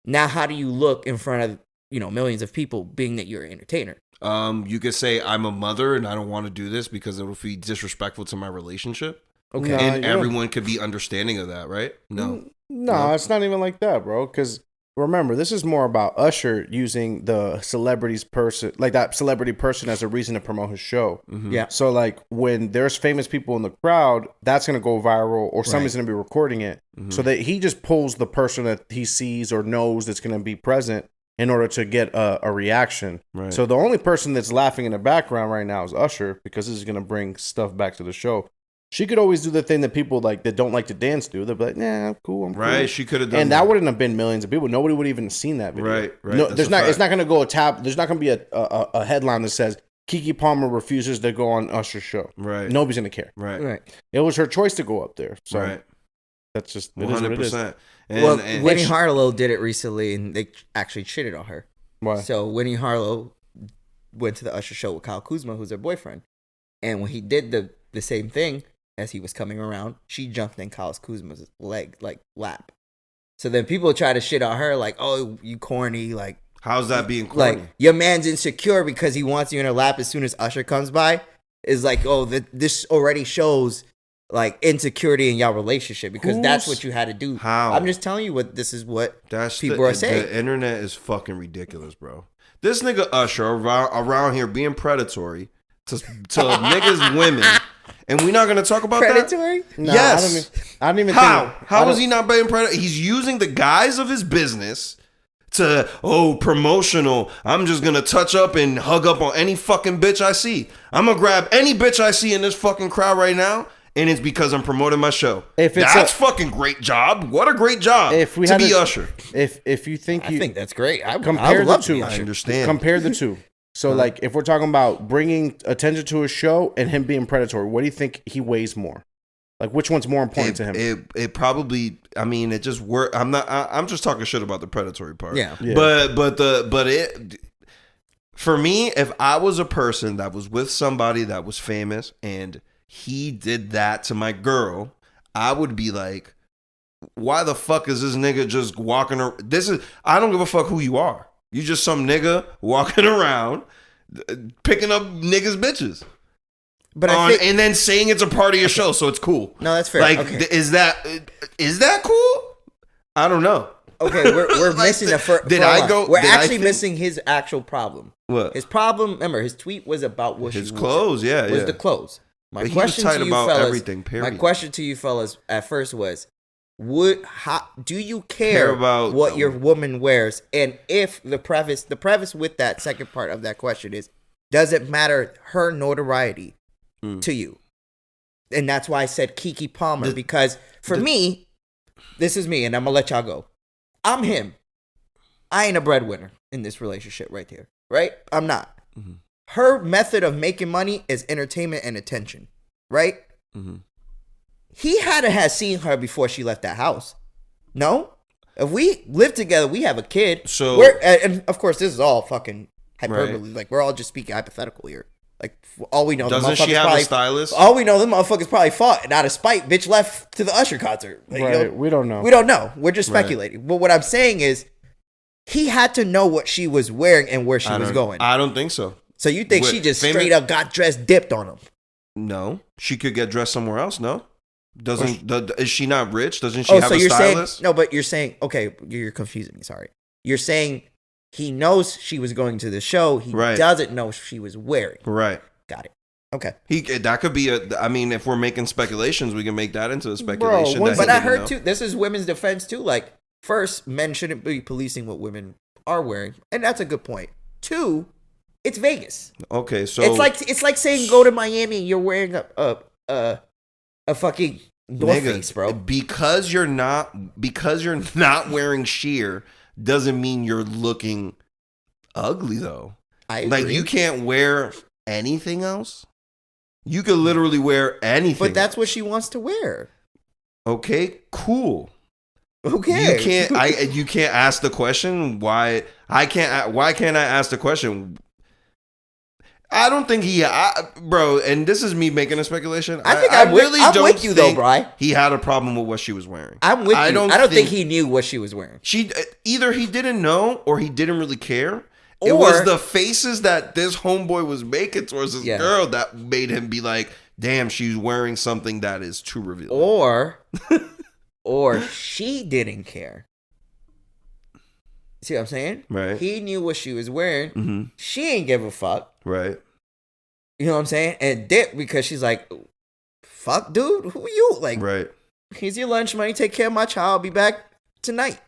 now how do you look in front of millions of people, being that you're an entertainer? You could say, I'm a mother and I don't want to do this because it will be disrespectful to my relationship. Okay. And everyone could be understanding of that, right? No, it's not even like that, bro. Because remember, this is more about Usher using the celebrity person as a reason to promote his show. Yeah. So like when there's famous people in the crowd, that's going to go viral, or somebody's going to be recording it. So that he just pulls the person that he sees or knows that's going to be present in order to get a reaction. Right. So the only person that's laughing in the background right now is Usher, because this is going to bring stuff back to the show. She could always do the thing that people that don't like to dance do. They'll be like, "Nah, I'm cool, I'm cool." Right, she could have done that wouldn't have been millions of people. Nobody would even seen that video. Right. No, it's not going to go there's not going to be a headline that says Keke Palmer refuses to go on Usher's show. Right. Nobody's going to care. Right. It was her choice to go up there. So right. That's just 100%. And Winnie Harlow did it recently, and they actually shitted on her. Why? So Winnie Harlow went to the Usher show with Kyle Kuzma, who's her boyfriend, and when he did the same thing as he was coming around, she jumped in Kyle Kuzma's lap. So then people try to shit on her, like, "Oh, you corny!" Like, how's that being corny? Like, your man's insecure because he wants you in her lap as soon as Usher comes by. Is like, oh, this already shows like insecurity in y'all relationship, because that's what you had to do. How? I'm just telling you what people are saying. The internet is fucking ridiculous, bro. This nigga Usher around here being predatory to niggas women, and we're not gonna talk about predatory? That? Nah, yes. I don't even think. How is he not being predatory? He's using the guise of his business to, promotional. I'm just gonna touch up and hug up on any fucking bitch I see. I'm gonna grab any bitch I see in this fucking crowd right now, and it's because I'm promoting my show. That's fucking great job. What a great job to be Usher. If you think I think that's great. I compare the two. I understand. Compare the two. So like, if we're talking about bringing attention to a show and him being predatory, what do you think he weighs more? Like, which one's more important to him? It probably. I mean, it just work. I'm just talking shit about the predatory part. Yeah. But for me, if I was a person that was with somebody that was famous and he did that to my girl, I would be like, why the fuck is this nigga just walking around? I don't give a fuck who you are. You just some nigga walking around picking up niggas' bitches. But and then saying it's a part of your show, so it's cool. No, that's fair. Like, okay. is that cool? I don't know. Okay, we're missing the first. We're actually missing his actual problem. What? His problem? Remember, his tweet was about what his clothes. Was the clothes. My question to you, fellas. Everything, my question to you, fellas, at first was, do you care about what your woman wears? And if the preface with that second part of that question is, does it matter her notoriety to you? And that's why I said Keke Palmer, because for me, this is me, and I'm gonna let y'all go. I'm him. I ain't a breadwinner in this relationship right here, right? I'm not. Mm-hmm. Her method of making money is entertainment and attention, right? Mm-hmm. He had to have seen her before she left that house. No? If we live together, we have a kid. So, and of course, this is all fucking hyperbole. Right. Like, we're all just speaking hypothetical here. Like, all we know, doesn't she have a stylist? All we know, the motherfuckers probably fought, and out of spite, bitch left to the Usher concert. Like, right. You know, we don't know. We don't know. We're just speculating. Right. But what I'm saying is, he had to know what she was wearing and where she was going. I don't think so. So you think she just straight up got dressed, dipped on him? No, she could get dressed somewhere else. No, is she not rich? Doesn't she have a stylist? Saying, no, but you're saying, okay, you're confusing me. Sorry, you're saying he knows she was going to the show. He doesn't know she was wearing. Right. Got it. Okay. That could be I mean, if we're making speculations, we can make that into a speculation. Bro, but I heard too. This is women's defense too. Like, first, men shouldn't be policing what women are wearing, and that's a good point. Two, it's Vegas. Okay, so it's like saying go to Miami and you're wearing a fucking North Face, bro. Because you're not wearing sheer doesn't mean you're looking ugly though. I agree. Like, you can't wear anything else. You could literally wear anything. But that's what she wants to wear. Okay, cool. Okay. You can't ask the question why can't I ask the question? I don't think bro, and this is me making a speculation. I think I'm with you though, bro. He had a problem with what she was wearing. I'm with you. I don't think he knew what she was wearing. Either he didn't know or he didn't really care. It was the faces that this homeboy was making towards this girl that made him be like, damn, she's wearing something that is too revealing. Or she didn't care. See what I'm saying? Right. He knew what she was wearing. Mm-hmm. She ain't give a fuck. Right. You know what I'm saying? And dip because she's like, fuck, dude, who are you? Like, right. Here's your lunch money. Take care of my child. I'll be back tonight.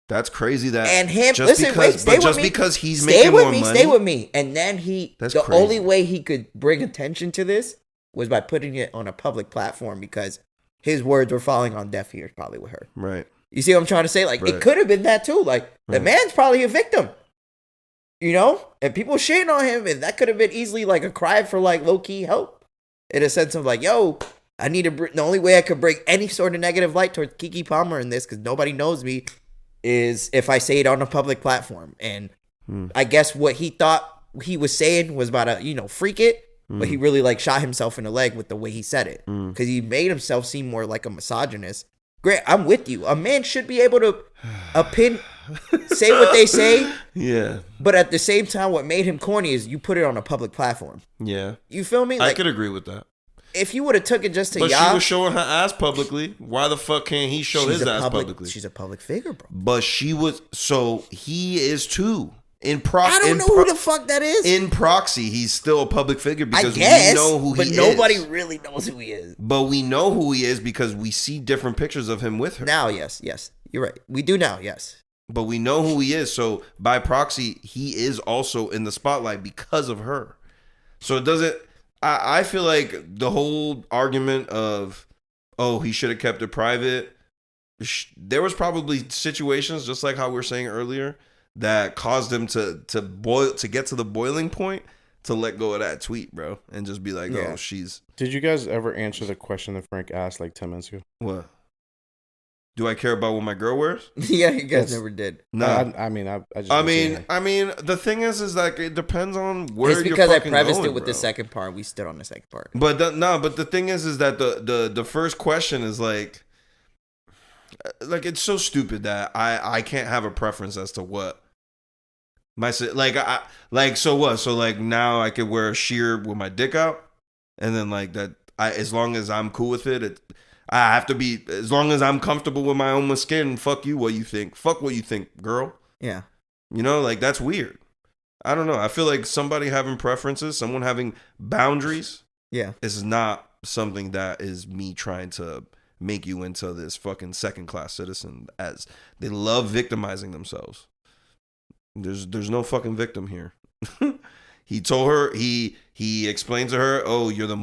That's crazy. That and him. Just listen, because, wait, stay with just me. because he's making more money. Stay with me. And then That's the crazy. only way he could bring attention to this was by putting it on a public platform because his words were falling on deaf ears, probably with her. Right. You see what I'm trying to say? Like, it could have been that too. Like, the man's probably a victim. You know? And people shitting on him, and that could have been easily like a cry for like low-key help. In a sense of like, yo, I need to the only way I could bring any sort of negative light towards Keke Palmer in this, because nobody knows me, is if I say it on a public platform. And I guess what he thought he was saying was about to, freak it. But he really like shot himself in the leg with the way he said it. Because he made himself seem more like a misogynist. Grant, I'm with you. A man should be able to say what they say. Yeah. But at the same time, what made him corny is you put it on a public platform. Yeah. You feel me? Like, I could agree with that. If you would have took it just to But she was showing her ass publicly. Why the fuck can't he show his ass publicly? She's a public figure, bro. But she was, so he is too. I don't know who the fuck that is. In proxy, he's still a public figure because we know who he is. But nobody really knows who he is. But we know who he is because we see different pictures of him with her. Now, yes. You're right. We do now, yes. But we know who he is. So by proxy, he is also in the spotlight because of her. So it doesn't, I feel like the whole argument of, oh, he should have kept it private. There was probably situations, just like how we were saying earlier, that caused him to get to the boiling point to let go of that tweet, bro, and just be like, oh, she's. Did you guys ever answer the question that Frank asked like 10 minutes ago? What? Do I care about what my girl wears? Yeah, you guys never did. No, I mean, the thing is like it depends on where you're fucking going. It's because I prefaced going, it with bro. the second part. We stood on the second part. But but the thing is that the first question is like, like it's so stupid that I can't have a preference as to what so what? So like now I could wear a sheer with my dick out, and then like that. As long as I'm cool with it, I have to be. As long as I'm comfortable with my own skin. Fuck you. What you think? Fuck what you think, girl. Yeah. You know, like that's weird. I don't know. I feel like somebody having preferences, someone having boundaries, is not something that is me trying to make you into this fucking second class citizen. As they love victimizing themselves. There's no fucking victim here. He told her, he explained to her, oh, you're a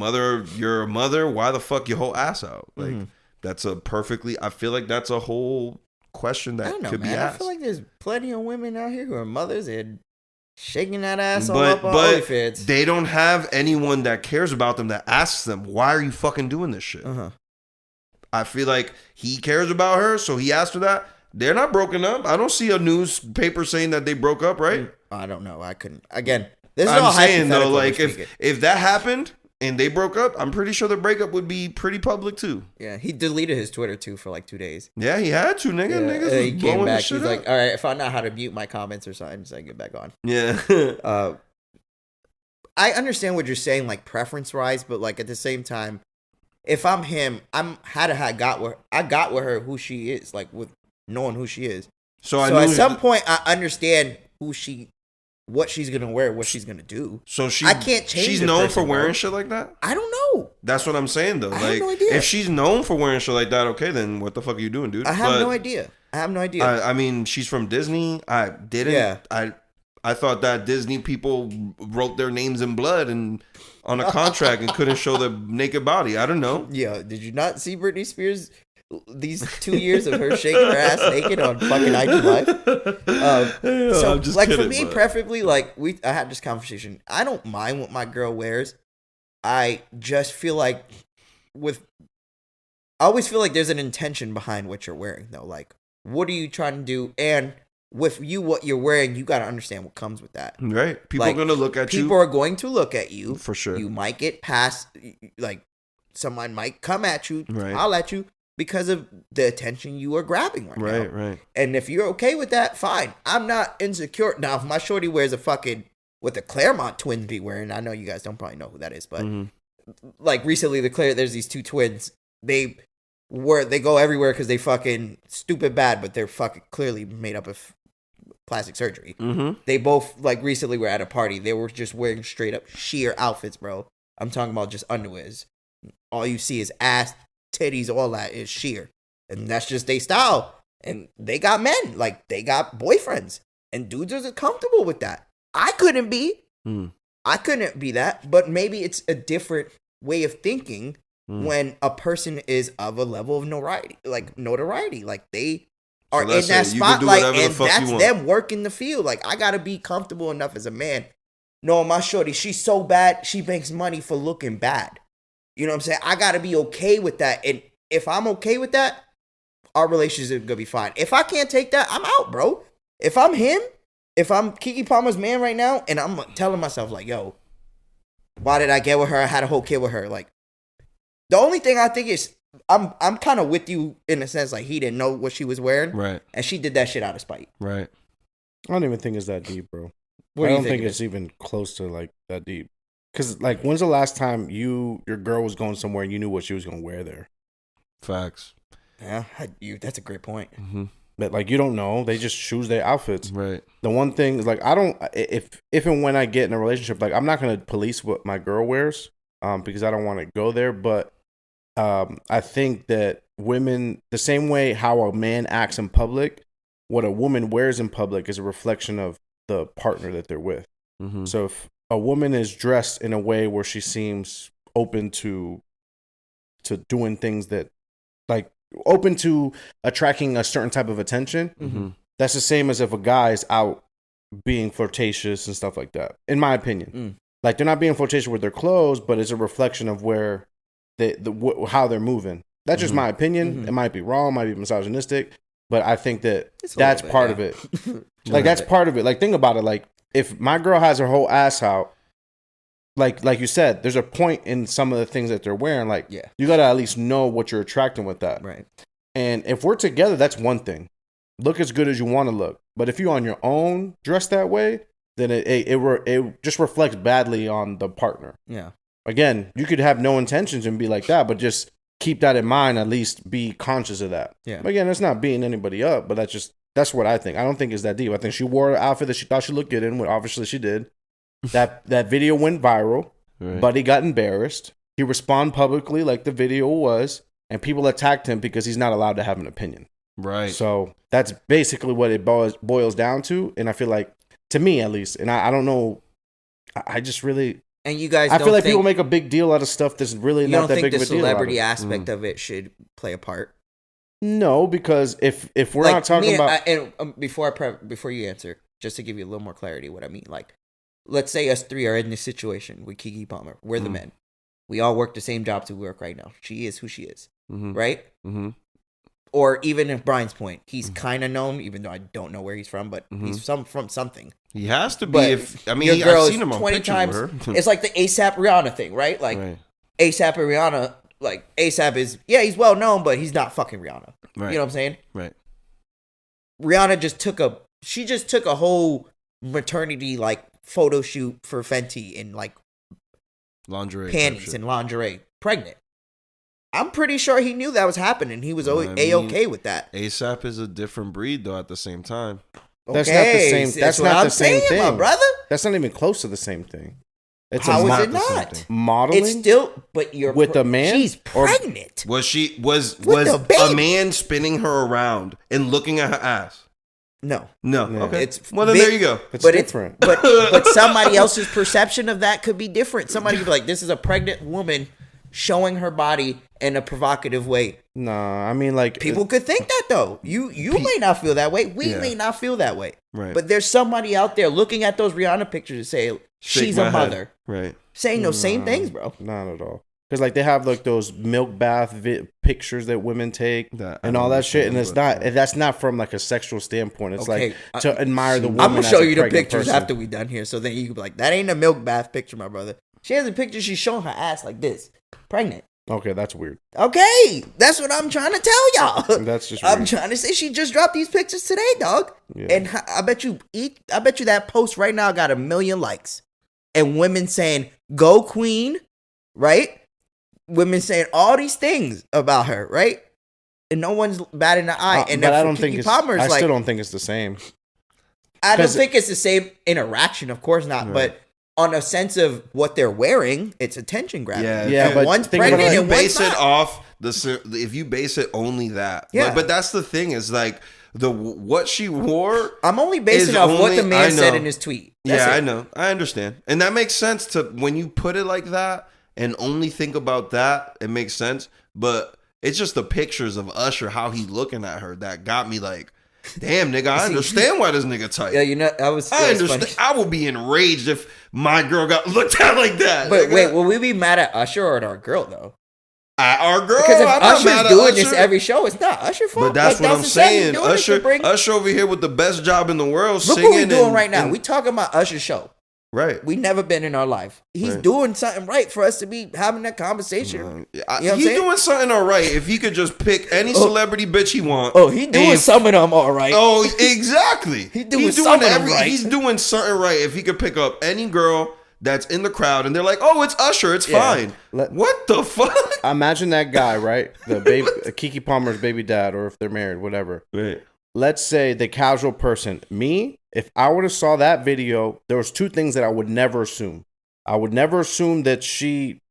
mother. Why the fuck your whole ass out? Like I feel like that's a whole question that could be asked. I feel like there's plenty of women out here who are mothers and shaking that ass all up on OnlyFans. They don't have anyone that cares about them that asks them, why are you fucking doing this shit? I feel like he cares about her, so he asked her that. They're not broken up. I don't see a newspaper saying that they broke up, right? I don't know. I couldn't. Again, this is I'm all saying though, like hypothetical. if that happened and they broke up, I'm pretty sure the breakup would be pretty public too. Yeah, he deleted his Twitter too for like 2 days. Yeah, he had to, nigga. Yeah, Niggas he came back. He's up. like, all right, I found out how to mute my comments or something, so I get back on. Yeah. I understand what you're saying, like preference wise, but like at the same time, if I'm him, I got with her who she is, like with knowing who she is. So at some point, I understand what she's gonna wear, what she's gonna do. So I can't change. She's known for wearing shit like that. I don't know. That's what I'm saying though. I have no idea. If she's known for wearing shit like that, okay, then what the fuck are you doing, dude? I have no idea. I mean, she's from Disney. I didn't. Yeah. I thought that Disney people wrote their names in blood and on a contract and couldn't show their naked body. I don't know. Yeah. Did you not see Britney Spears? These 2 years of her shaking her ass naked on fucking IG Live. So, like, for me, preferably, like, I had this conversation. I don't mind what my girl wears. I just feel like I always feel like there's an intention behind what you're wearing, though. Like, what are you trying to do? And with you, what you're wearing, you got to understand what comes with that. Right. People are going to look at you. People are going to look at you. For sure. You might get past, like, someone might come at you, right. howl at you. Because of the attention you are grabbing right now. Right. And if you're okay with that, fine. I'm not insecure. Now, if my shorty wears a fucking, what the Claremont twins be wearing, I know you guys don't probably know who that is, but like recently, there's these two twins. They go everywhere because they fucking stupid bad, but they're fucking clearly made up of plastic surgery. They both, like, recently were at a party. They were just wearing straight up sheer outfits, bro. I'm talking about just underwears. All you see is ass, titties, all that is sheer, and that's just their style. And they got men, like they got boyfriends, and dudes are comfortable with that. I couldn't be that, but maybe it's a different way of thinking when a person is of a level of notoriety, like they are in that spotlight, and that's them working the field. Like, I gotta be comfortable enough as a man. No, my shorty, she's so bad, she makes money for looking bad. You know what I'm saying? I got to be okay with that. And if I'm okay with that, our relationship is going to be fine. If I can't take that, I'm out, bro. If I'm him, if I'm Keke Palmer's man right now, and I'm telling myself, like, yo, why did I get with her? I had a whole kid with her. Like, the only thing I think is I'm kind of with you in a sense, like, he didn't know what she was wearing. Right. And she did that shit out of spite. Right. I don't even think it's that deep, bro. I don't think it's even close to, like, that deep. Because, like, when's the last time your girl was going somewhere and you knew what she was going to wear there? Facts. Yeah, that's a great point. But, like, you don't know. They just choose their outfits. Right. The one thing is, like, I don't, if and when I get in a relationship, like, I'm not going to police what my girl wears because I don't want to go there. But I think that women, the same way how a man acts in public, what a woman wears in public is a reflection of the partner that they're with. So if a woman is dressed in a way where she seems open to doing things that, like, open to attracting a certain type of attention, that's the same as if a guy is out being flirtatious and stuff like that, in my opinion. Like, they're not being flirtatious with their clothes, but it's a reflection of where how they're moving. That's just my opinion. It might be wrong, might be misogynistic, but I think that that's part of it. Like, that's part of it. Like, think about it. Like, if my girl has her whole ass out, like you said, there's a point in some of the things that they're wearing. Like, you got to at least know what you're attracting with that. Right. And if we're together, that's one thing. Look as good as you want to look. But if you're on your own, dressed that way, then it just reflects badly on the partner. Yeah. Again, you could have no intentions and be like that, but just keep that in mind. At least be conscious of that. Yeah. But again, it's not beating anybody up, but that's what I think. I don't think it's that deep. I think she wore an outfit that she thought she looked good in. Obviously, she did. That video went viral. Right. Buddy got embarrassed. He responded publicly like the video was, and people attacked him because he's not allowed to have an opinion. Right. So that's basically what it boils down to. And I feel like, to me at least, and I don't know, I just really... And you guys, I feel like people make a big deal out of stuff that's really not that big of a deal. You don't think the celebrity aspect of it should play a part? No, because if we're not talking about... Before you answer, just to give you a little more clarity what I mean, like, let's say us three are in this situation with Keke Palmer. We're the men. We all work the same jobs we work right now. She is who she is, right? Mm-hmm. Or even if Brian's point, he's kind of known, even though I don't know where he's from, but he's from something. He has to be. But I've seen him on 20 times. With her. It's like the ASAP Rihanna thing, right? Like ASAP and Rihanna, like ASAP is, he's well known, but he's not fucking Rihanna. Right. You know what I'm saying? Right. Rihanna just took a whole maternity like photo shoot for Fenty in like lingerie, panties and lingerie, pregnant. I'm pretty sure he knew that was happening. He was A-okay with that. ASAP is a different breed, though, at the same time. That's not the same. That's not the same thing, my brother. That's not even close to the same thing. How is it not? Modeling? It's still, but you're with a man. She's pregnant. Was a man spinning her around and looking at her ass? No. Yeah. Okay. Then there you go. It's different. But somebody else's perception of that could be different. Somebody could be like, this is a pregnant woman showing her body in a provocative way. Nah, I mean, like, people could think that though. You may not feel that way. We may not feel that way. Right. But there's somebody out there looking at those Rihanna pictures and say she's a mother. Right. Saying those same things, bro. Not at all. Because like they have like those milk bath pictures that women take and all that shit, and that's not from like a sexual standpoint. It's like to admire the woman. I'm gonna show you the pictures person. After we done here, so then you can be like, that ain't a milk bath picture, my brother. She has a picture. She's showing her ass like this, pregnant. Okay, that's weird. Okay, that's what I'm trying to tell y'all. That's just. I'm trying to say she just dropped these pictures today, dog. Yeah. And I bet you that post right now got 1 million likes, and women saying "Go Queen," right? Women saying all these things about her, right? And no one's batting an eye. And but I don't think Keke Palmer's I still don't think it's the same. I don't think it's the same interaction. Of course not. Right. But on a sense of what they're wearing, it's attention grabbing. Yeah. But one's pregnant if you and base one's it not. off if you base it only that. Yeah. But that's the thing is like what she wore. I'm only basing it off what the man said in his tweet. That's I know. I understand, and that makes sense to when you put it like that. And only think about that, it makes sense. But it's just the pictures of Usher, how he looking at her, that got me like, damn, nigga, I understand why this nigga tight. Yeah, I understand. Funny. I would be enraged if my girl got looked at like that. But wait, will we be mad at Usher or at our girl, though? At our girl? Because if Usher's doing this every show, it's not Usher fault. But that's what I'm saying. Usher over here with the best job in the world. Look singing what we're doing right now. We talking about Usher's show. Right. We never been in our life. He's doing something right for us to be having that conversation. You know he's doing something all right. If he could just pick any celebrity bitch he want. Oh, he doing some of them all right. Oh, exactly. He's doing some of them right. He's doing something right. If he could pick up any girl that's in the crowd and they're like, oh, it's Usher. It's fine. What the fuck? Imagine that guy, right? The baby, Keke Palmer's baby dad, or if they're married, whatever. Right. Let's say the casual person, me, if I would have saw that video, there was 2 things that I would never assume. I would never assume that she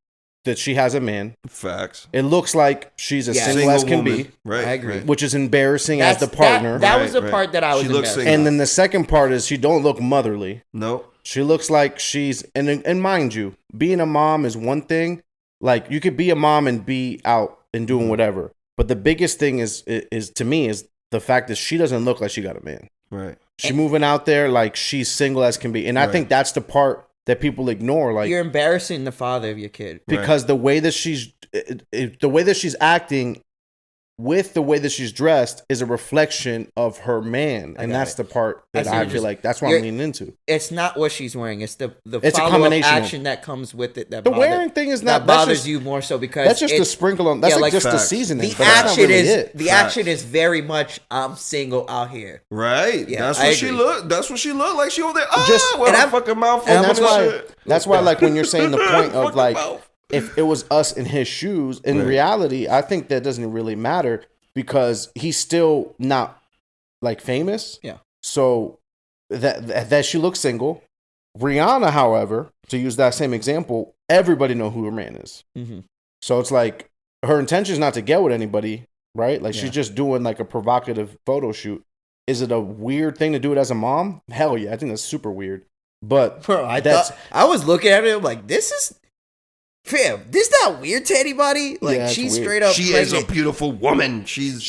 has a man. Facts. It looks like she's as single as can be. Right. I agree. Which is embarrassing as the partner. That was the part that I was embarrassed. And then the second part is she don't look motherly. Nope. She looks like she's, and mind you, being a mom is one thing. Like, you could be a mom and be out and doing whatever. But the biggest thing is to me is the fact that she doesn't look like she got a man. Right. She moving out there like she's single as can be. And I think that's the part that people ignore. Like, you're embarrassing the father of your kid. Because the way that she's acting with the way that she's dressed is a reflection of her man, and that's the part that I feel like that's what I'm leaning into. It's not what she's wearing; it's the it's follow-up action that comes with it. The wearing thing is not that bothers you more so because that's just a sprinkle on. That's like just the seasoning. The action is the action is very much I'm single out here. Right. Yeah, that's what she looked. That's what she looked like. She over there. With her fucking mouth. And that's why like when you're saying the point of like. If it was us in his shoes, in reality, I think that doesn't really matter because he's still not like famous. Yeah. So that she looks single. Rihanna, however, to use that same example, everybody know who her man is. Mm-hmm. So it's like her intention is not to get with anybody, right? Like she's just doing like a provocative photo shoot. Is it a weird thing to do it as a mom? Hell yeah, I think that's super weird. But bro, I was looking at it like this is. Fam, this not weird to anybody. Like she's straight up. She is a beautiful woman. She is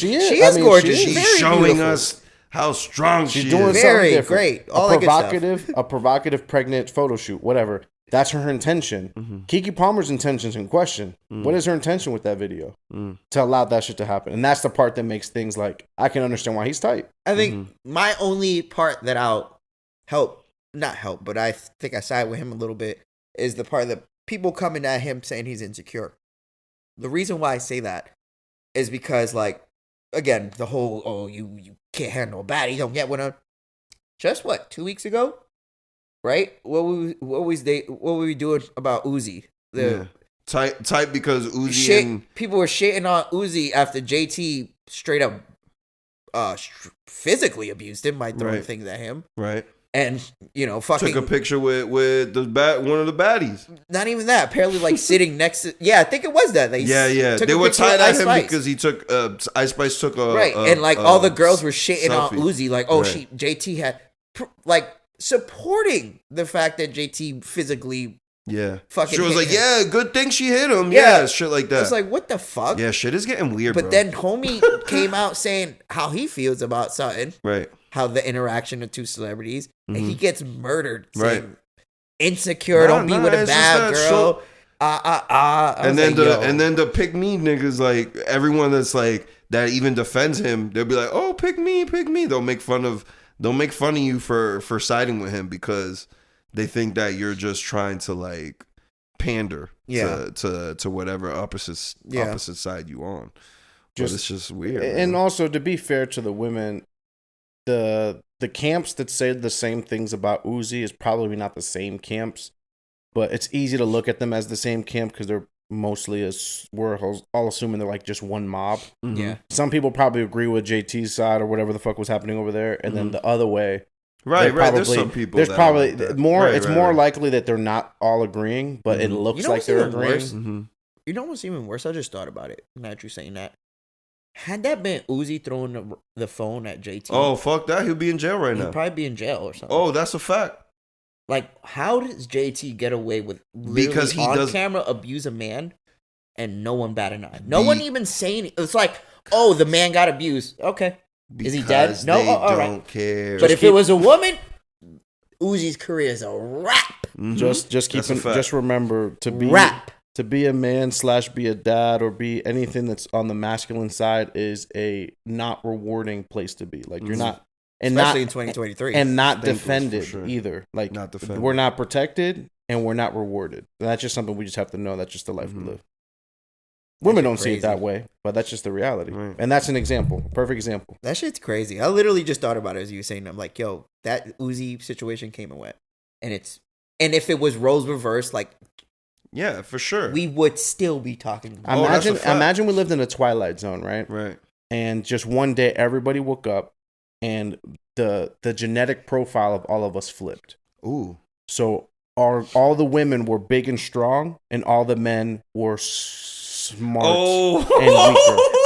gorgeous. She's showing us how strong she's doing. Very something great. All a provocative pregnant photo shoot. Whatever. That's her intention. Mm-hmm. Keke Palmer's intentions in question. What is her intention with that video? To allow that shit to happen, and that's the part that makes things like I can understand why he's tight. I think my only part that I'll not help, but I think I side with him a little bit is the part that. People coming at him saying he's insecure. The reason why I say that is because, like, again, the whole, you can't handle a baddie, you don't get one. Just 2 weeks ago? Right? What were we doing about Uzi? Tight because Uzi people were shitting on Uzi after JT straight up physically abused him by throwing things at him. Right. And, fucking... Took a picture with one of the baddies. Not even that. Apparently, like, sitting next to... Yeah, I think it was that. They were tied at him because he took... Ice Spice took a... Right, and, like, all the girls were shitting on Uzi. Like, JT had... Like, supporting the fact that JT physically... Yeah. Fucking she was like, him. Good thing she hit him. Yeah, shit like that. It's like, what the fuck? Yeah, shit is getting weird, But then homie came out saying how he feels about something. Right. How the interaction of two celebrities. And he gets murdered. Saying, insecure, don't be with a bad girl. And then the pick me niggas, like, everyone that's like, that even defends him, they'll be like, oh, pick me. They'll make fun of you for siding with him because they think that you're just trying to like pander to whatever opposite side you on. But it's just weird. And also, to be fair to the women, the camps that say the same things about Uzi is probably not the same camps, but it's easy to look at them as the same camp because they're mostly we're all assuming they're like just one mob. Mm-hmm. Yeah. Some people probably agree with JT's side or whatever the fuck was happening over there, and then the other way. Right. There's some people. There's probably more. It's more likely that they're not all agreeing, but it looks like they're agreeing. Mm-hmm. You know what's even worse? I just thought about it. Now that you're saying that, had that been Uzi throwing the phone at JT? Oh fuck that! He'll be in jail right now. He'd probably be in jail or something. Oh, that's a fact. Like, how does JT get away with because he does camera abuse a man and no one bat an eye? No one even saying it's like, oh, the man got abused. Okay. Is he dead? No, all right. Don't care. But if it was a woman, Uzi's career is a wrap. Mm-hmm. Just remember to be a man / be a dad or be anything that's on the masculine side is a not rewarding place to be. Like you're not, and especially not, in 2023, and not defended either. Like not defended. We're not protected and we're not rewarded. That's just something we just have to know. That's just the life we live. Women don't see it that way, but that's just the reality. Right. And that's an example, perfect example. That shit's crazy. I literally just thought about it as you were saying. I'm like, yo, that Uzi situation came and went. And if it was roles reversed, like, yeah, for sure, we would still be talking. Imagine we lived in a twilight zone, right? Right. And just one day, everybody woke up, and the genetic profile of all of us flipped. Ooh. So all the women were big and strong, and all the men were smart and weaker.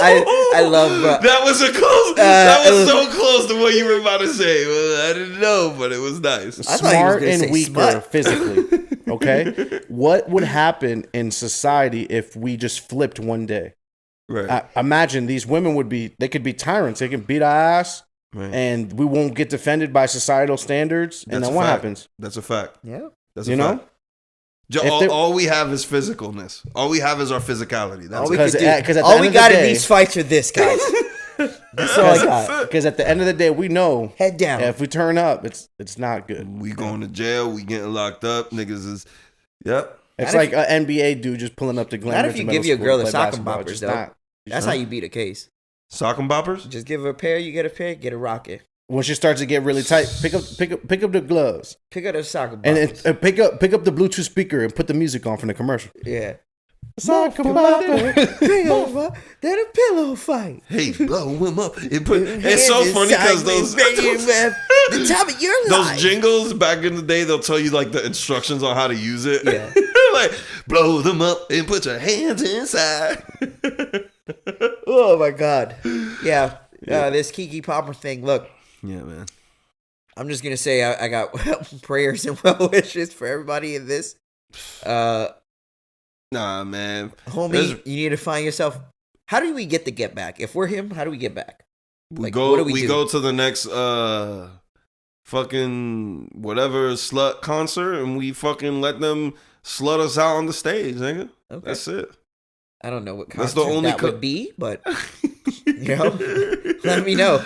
I love that was a close. That was so close to what you were about to say. Well, I didn't know, but it was nice. Smart and weaker physically. Okay, what would happen in society if we just flipped one day? Right. Imagine these women they could be tyrants. They can beat our ass, and we won't get defended by societal standards. And then what happens? That's a fact. Yeah, that's a fact. All we have is physicalness. All we have is our physicality. That's all we it. could do. All we got in these fights are this, guys. That's all I got. Because at the end of the day, we know head down. If we turn up, it's not good. We going to jail. We getting locked up. Niggas is, yep. It's like an NBA dude just pulling up to Glen. Not if you give your girl the sock and boppers, though. That's how you beat a case. Sock and boppers? Just give her a pair. You get a pair. Get a rocket. When she starts to get really tight, pick up the gloves. Pick up the sock and boppers. And pick up the Bluetooth speaker and put the music on from the commercial. Yeah. Sock and boppers. Then a pillow fight. Hey, blow him up. It's so funny because the time of your life. Those jingles back in the day, they'll tell you like the instructions on how to use it. Yeah. Like, blow them up and put your hands inside. Oh my God. Yeah. This Keke Palmer thing. Look. Yeah, man. I'm just gonna say I got prayers and well wishes for everybody in this. Nah, man. Homie, you need to find yourself. How do we get back? If we're him, how do we get back? We go to the next fucking whatever slut concert and we fucking let them slut us out on the stage, nigga. Okay. That's it. I don't know what concert that would be, but let me know.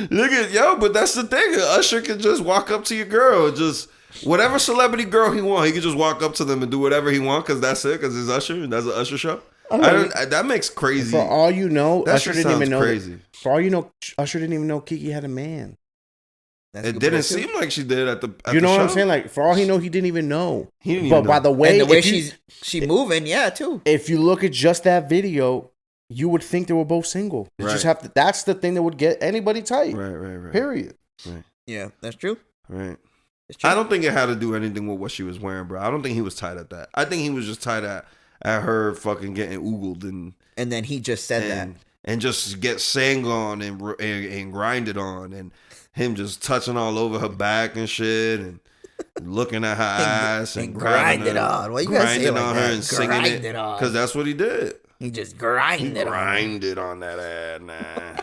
Nigga, but that's the thing. Usher can just walk up to your girl, just whatever celebrity girl he want, he can just walk up to them and do whatever he want because that's it, because it's Usher and that's an Usher show. That makes crazy. For all you know, that Usher didn't even know. Crazy. For all you know, Usher didn't even know Keke had a man. It didn't seem like she did at the You know the what show. I'm saying? Like, for all he know, he didn't even know. He didn't even know. By the way, and the way she moving, yeah, too. If you look at just that video, you would think they were both single. You just have to. That's the thing that would get anybody tight. Right. Period. Right. Yeah, that's true. Right. I don't think it had to do anything with what she was wearing, bro. I don't think he was tight at that. I think he was just tight at her fucking getting oogled and then he just said that and just get sang on and grinded on and him just touching all over her back and shit and looking at her ass and grinding on. Well, you gotta say it like on that. her and singing it because that's what he did. He just grinded on that ass, nah.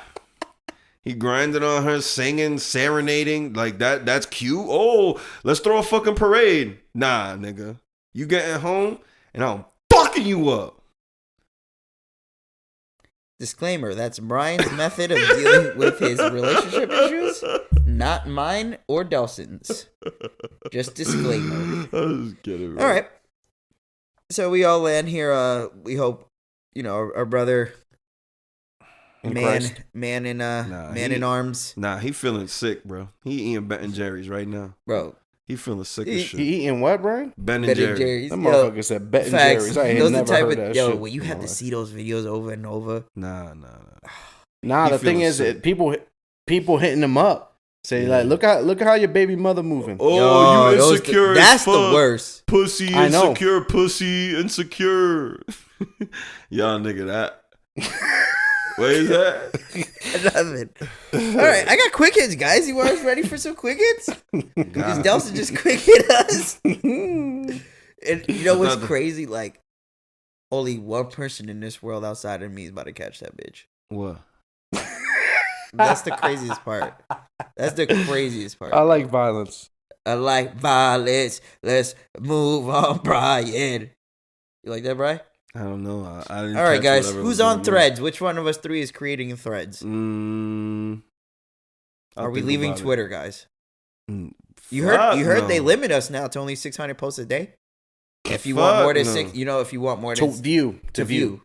He grinded on her, singing, serenading like that. That's cute. Oh, let's throw a fucking parade. Nah, nigga, you getting home and I'm fucking you up. Disclaimer, that's Brian's method of dealing with his relationship issues, not mine or Delson's. Just disclaimer. I was just kidding, bro. All right. So we all land here. We hope, our brother, man in arms. Nah, he feeling sick, bro. He eating Ben & Jerry's right now. Bro. He feeling sick as shit. He eating what, Brian? Ben & Jerry's. That motherfucker said Ben & Jerry's. I ain't never heard that shit. When you have to see those videos over and over. Nah. Nah, the thing is, people hitting him up. Say like, look how your baby mother moving. Oh, you insecure. That's the worst. Pussy, insecure, pussy, insecure. Y'all nigga that. What is that? Nothing. All right, I got quick hits, guys. You guys ready for some quick hits? Because Delson just quick hit us. And you know what's crazy? Like, only one person in this world outside of me is about to catch that bitch. What? That's the craziest part. I like violence. Let's move on, Brian. You like that, Brian? I don't know. I didn't. All right, guys. Who's on Threads? Which one of us three is creating Threads? Are we leaving Twitter, guys? You heard they limit us now to only 600 posts a day. If you want more than 6, if you want more than to view.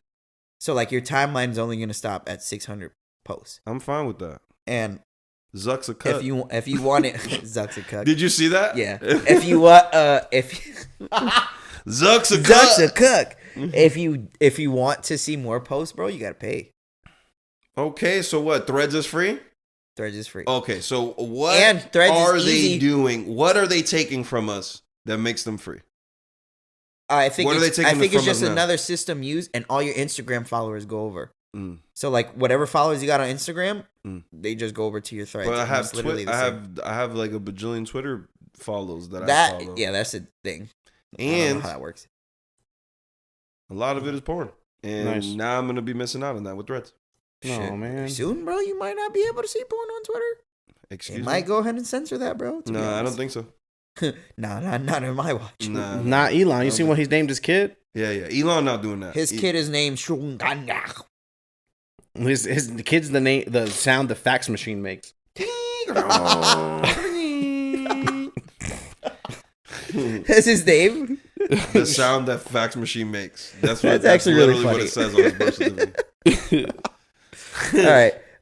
So like your timeline is only going to stop at 600 posts. I'm fine with that. And Zuck's a cut. If you want it, Zuck's a cut. Did you see that? Yeah. If you want, Zuck's a cook. If you want to see more posts, bro, you gotta pay. Okay, so what? Threads is free? Threads is free. Okay, so what are they doing? What are they taking from us that makes them free? I think it's just another system used, and all your Instagram followers go over. So like whatever followers you got on Instagram, they just go over to your Threads. But I have like a bajillion Twitter follows I follow. Yeah, that's the thing. And I don't know how that works. A lot of it is porn. And now I'm going to be missing out on that with Threads. No, man. Soon, bro, you might not be able to see porn on Twitter. Excuse me? Might go ahead and censor that, bro. No, I don't think so. Nah, not in my watch. Nah, Not Elon. You seen what he's named his kid? Yeah. Elon not doing that. His kid is named Shunganya. His kid's the sound the fax machine makes. That's his name? The sound that fax machine makes. That's actually really literally funny. what it says on his birth certificate. All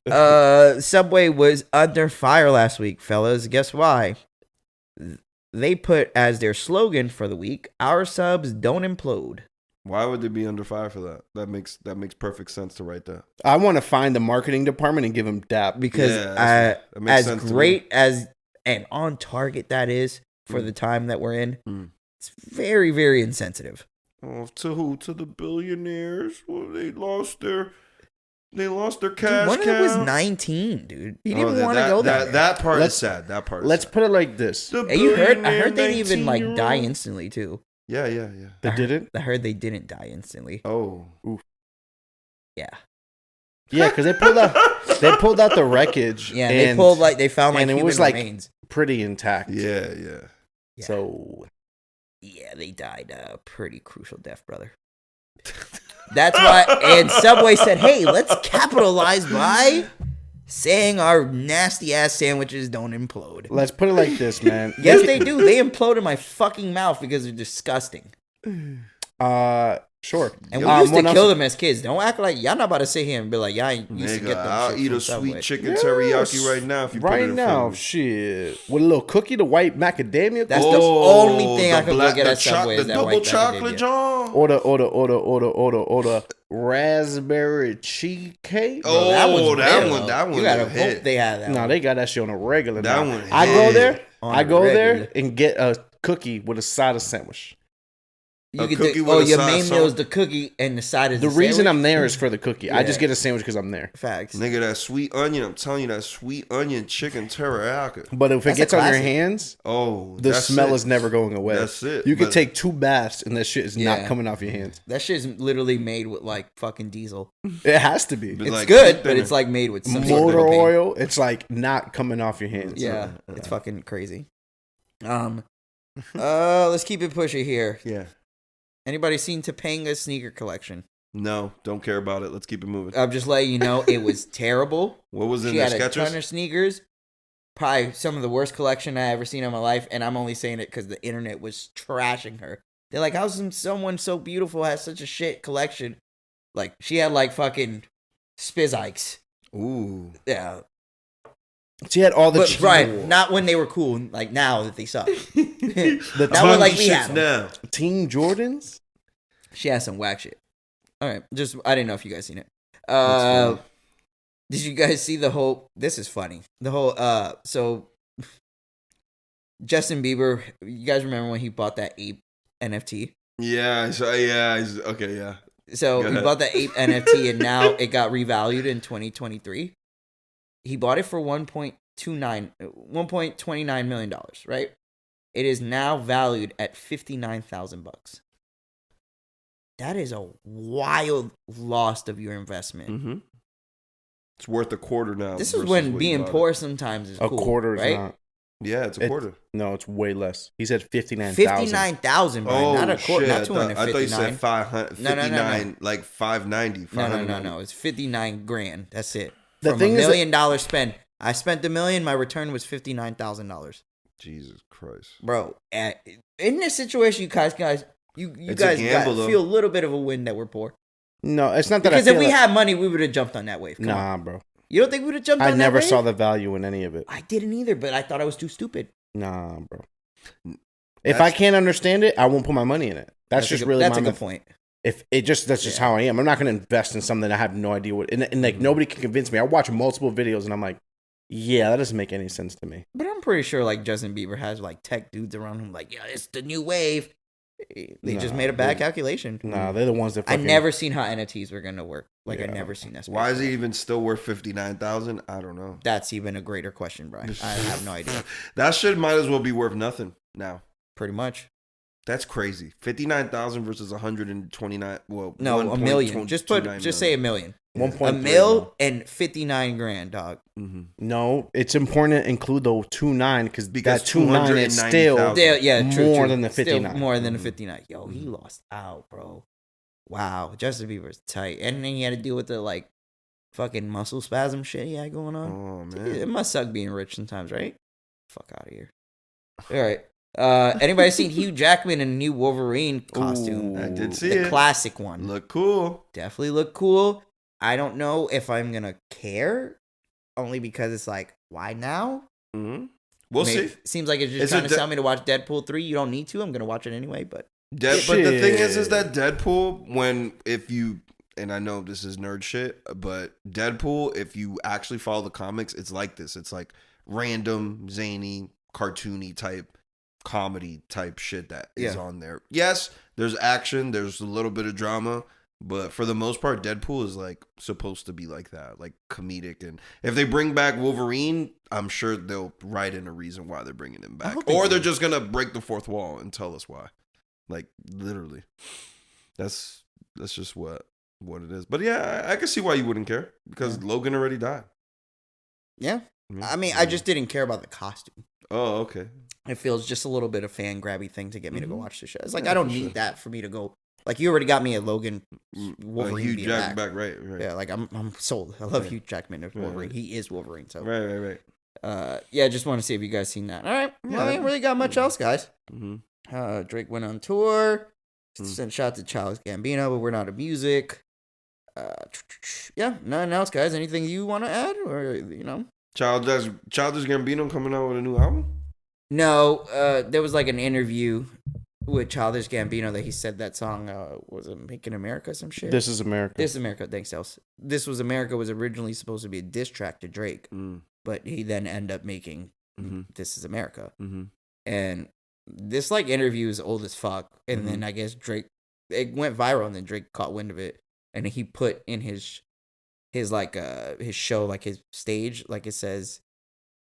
right. Subway was under fire last week, fellas. Guess why? They put as their slogan for the week, "Our subs don't implode." Why would they be under fire for that? That makes perfect sense to write that. I want to find the marketing department and give him dap. Because that makes as sense to great as and on target that is for the time that we're in, it's very, very insensitive. Oh, to who? To the billionaires? Well, they lost their cash. Dude, one of them was cow. 19, dude. He didn't even want to go there. That part is sad. That part. Let's put it like this. Hey, you heard? I heard they didn't even like die instantly too. Yeah. They didn't. I heard they didn't die instantly. Oh. Oof. Yeah. Yeah, because they pulled out the wreckage. Yeah, and they found like and it human was like remains. pretty intact. Yeah. Yeah. So Yeah, they died a pretty crucial death, brother. That's why. And Subway said, "Hey, let's capitalize by saying our nasty ass sandwiches don't implode." let's put it like this, man. Yes, they do. They implode in my fucking mouth because they're disgusting. Sure. And we used to kill them as kids. Don't act like y'all not about to sit here and be like, y'all used to Nigga, get them. I'll shit eat from a Subway. sweet chicken teriyaki right now if you put right it in now, front of me. shit, with a little cookie, the white macadamia, That's the only thing I could go get at the Subway is the that double white chocolate macadamia. John. order raspberry cheesecake. Oh, That that one You gotta a hit. hope they have that. No, one. they got that shit on a regular. That now. one I hit. go there. On I a go there regular. and get a cookie with a side of sandwich. You A could cookie do, with a your side main of meal is salt. the cookie and the side is The the reason sandwich? I'm there is for the cookie. I just Yeah. get a sandwich because I'm there. Facts. Nigga, that sweet onion. I'm telling you, that sweet onion chicken teriyaki. But if That's it gets a on your classic. hands, Oh, the that's smell it. is never going away. That's it. You could But- take 2 baths and that shit is Yeah. not coming off your hands. That shit's literally made with like fucking diesel. It has to be. But It's like, good, but thinner. it's like made with some sort of Motor propane. oil, it's like not coming off your hands. Yeah, it's fucking crazy. Let's keep it pushy here. Yeah. Anybody seen Topanga's sneaker collection? No, don't care about it. Let's keep it moving. I'm just letting you know it was terrible. What was in She their had a ton sketches? of sneakers. Probably some of the worst collection I ever seen in my life, and I'm only saying it because the internet was trashing her. They're like, "How's someone so beautiful has such a shit collection?" Like she had like fucking Spizikes. Ooh. Yeah, She had all the but cheese. right, not when they were cool. Like now that they suck. The Not when like we shits have them. now. Team Jordans. She has some whack shit. All right, just I didn't know if you guys seen it. That's Did you guys see the whole? This is funny. The whole so Justin Bieber. You guys remember when he bought that ape NFT? Yeah. So yeah. Okay. Yeah. So Go he ahead. bought that ape NFT, and now it got revalued in 2023. He bought it for $1.29 million. Right? It is now valued at $59,000. That is a wild loss of your investment. Mm-hmm. It's worth a quarter now. This is versus when what being you bought poor it. sometimes is A cool, quarter is right? not. Yeah, it's a quarter. No, it's way less. He said 59,000. 59,000, bro. Oh not a quarter, shit! not 259. I thought you said 500, No, no, 59, no. like 590. No. It's 59 grand. That's it. The From thing $1 is that- million spend. I spent $1 million. My return was $59,000. Jesus Christ, Bro, in this situation, you guys, you It's a guys gamble, though. feel a little bit of a win that we're poor. No, it's not that Because I if feel we like- had money, we would have jumped on that wave. Come on. Nah, bro. You don't think we would have jumped on I that never wave? saw the value in any of it. I didn't either, but I thought I was too stupid. Nah, bro. If I can't understand it, I won't put my money in it. That's just really that's my a good point. If it just that's just Yeah. how I am. I'm not going to invest in something I have no idea what. And like nobody can convince me. I watch multiple videos and I'm like, yeah, that doesn't make any sense to me. But I'm pretty sure like Justin Bieber has like tech dudes around him like, yeah, it's the new wave. They just Nah, made a bad they- calculation. Nah, they're the ones that. I Fucking, never seen how NFTs were gonna work. Like I Yeah. never seen that. why is it even still worth 59,000? I don't know. That's even a greater question, bro. I have no idea. That shit might as well be worth nothing now. Pretty much. That's crazy. 59,000 versus 129. Well, No, $1 million. Just say $1 million. Yeah. $1 million and 59 grand, dog. Mm-hmm. No, it's important to include the 2.9 because that 2.9 is 290,000. still True. than the 59. Still more than the 59. Yo, he lost out, bro. Wow, Justin Bieber's tight, and then he had to deal with the like fucking muscle spasm shit he had going on. Oh man, It must suck being rich sometimes, right? Fuck out of here. All right. Anybody seen Hugh Jackman in a new Wolverine costume? I did see the it. classic one. Look cool. Definitely look cool. I don't know if I'm gonna care, only because it's like, why now? Mm-hmm. We'll see. Seems like it's just trying to tell me to watch Deadpool 3. You don't need to. I'm gonna watch it anyway. But but the thing is that Deadpool, and I know this is nerd shit, but Deadpool, if you actually follow the comics, it's like this. It's like random, zany, cartoony type comedy type shit that is on there. Yes, there's action, there's a little bit of drama, but for the most part, Deadpool is like supposed to be like that, like comedic. And if they bring back Wolverine, I'm sure they'll write in a reason why they're bringing him back, or they're just gonna break the fourth wall and tell us why. Like literally, that's just what it is. But yeah, I can see why you wouldn't care because Logan already died. Yeah, I mean, I just didn't care about the costume. Oh, okay. It feels just a little bit of fan grabby thing to get me to go watch the show. It's like I don't need that for me to go. Like you already got me a Logan Wolverine Hugh being Jackman back. Right. Yeah, like I'm sold. I love Hugh Jackman as Wolverine. Right. He is Wolverine. So right. Yeah, just want to see if you guys seen that. All right, well, I ain't really got much else, guys. Mm-hmm. Drake went on tour. Sent shout to Childish Gambino, but we're not a music. Yeah, nothing else, guys. Anything you want to add, or Childish Gambino coming out with a new album? No, there was like an interview with Childish Gambino that he said that song was it Making America some shit. This is America. This is America. Thanks, Els. This was America was originally supposed to be a diss track to Drake, but he then ended up making This is America, and this like interview is old as fuck. And then I guess Drake, it went viral, and then Drake caught wind of it, and he put in his like his show, like his stage, like it says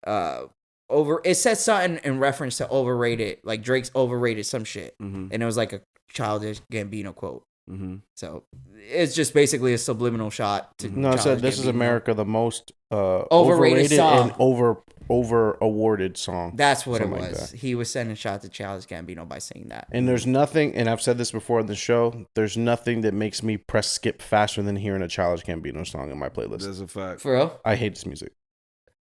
it says something in reference to overrated, like Drake's overrated some shit, and it was like a Childish Gambino quote. So it's just basically a subliminal shot to no, it said This is America, the most overrated song. and over awarded song. That's what it was. Like he was sending shot to Childish Gambino by saying that. And there's nothing, and I've said this before in the show, there's nothing that makes me press skip faster than hearing a Childish Gambino song in my playlist. That's a fact. For real? I hate this music.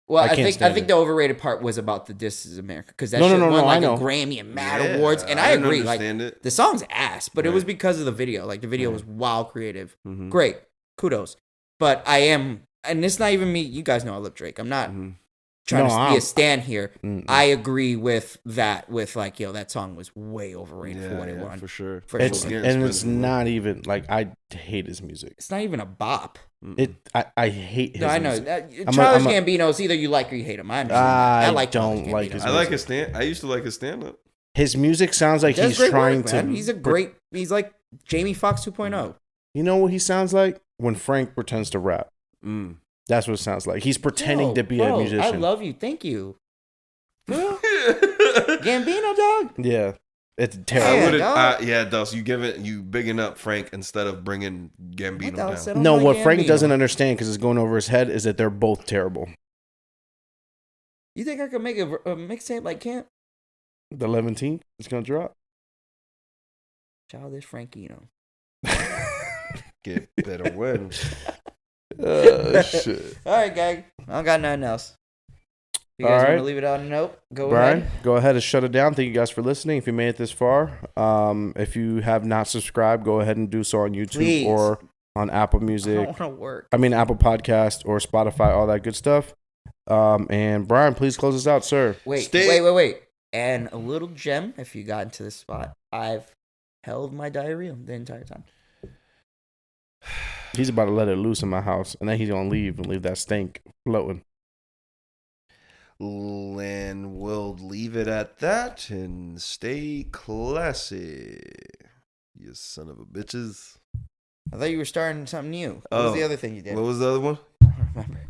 Well, I think the overrated part was about the This Is America, because that shit won like a Grammy and Mad Awards, and I agree. Like the song's ass, but it was because of the video. Like the video was wild creative, great, kudos. But I am, and it's not even me. You guys know I love Drake. I'm not trying to be a stan here. I agree with that. With like, that song was way overrated for what it won. For sure. It's not even like I hate his music. It's not even a bop. I hate his music. I know. Childish Gambino is either you like or you hate him. I understand. I like don't like his music. I like his stand. I used to like his stand up. His music sounds like he's trying to. He's like Jamie Foxx 2.0. You know what he sounds like? When Frank pretends to rap. That's what it sounds like. He's pretending to be a musician. I love you. Thank you. Gambino, dog. Yeah. It's terrible. Dos, you bigging up Frank instead of bringing Gambino down. No, what Frank doesn't understand, because it's going over his head, is that they're both terrible. You think I could make a mixtape like Camp? The 17th, it's gonna drop. Childish Frankino. Get better win. Shit. All right, gang. I don't got nothing else. You guys want to leave it on a note? Brian, go ahead and shut it down. Thank you guys for listening. If you made it this far, if you have not subscribed, go ahead and do so on YouTube or on Apple Music. I don't want to work. Apple Podcast or Spotify, all that good stuff. And Brian, please close us out, sir. Wait. And a little gem, if you got into this spot, I've held my diarrhea the entire time. He's about to let it loose in my house, and then he's gonna leave that stink floating. And we'll leave it at that and stay classy. You son of a bitches. I thought you were starting something new. What was the other thing you did? What was the other one? I don't remember.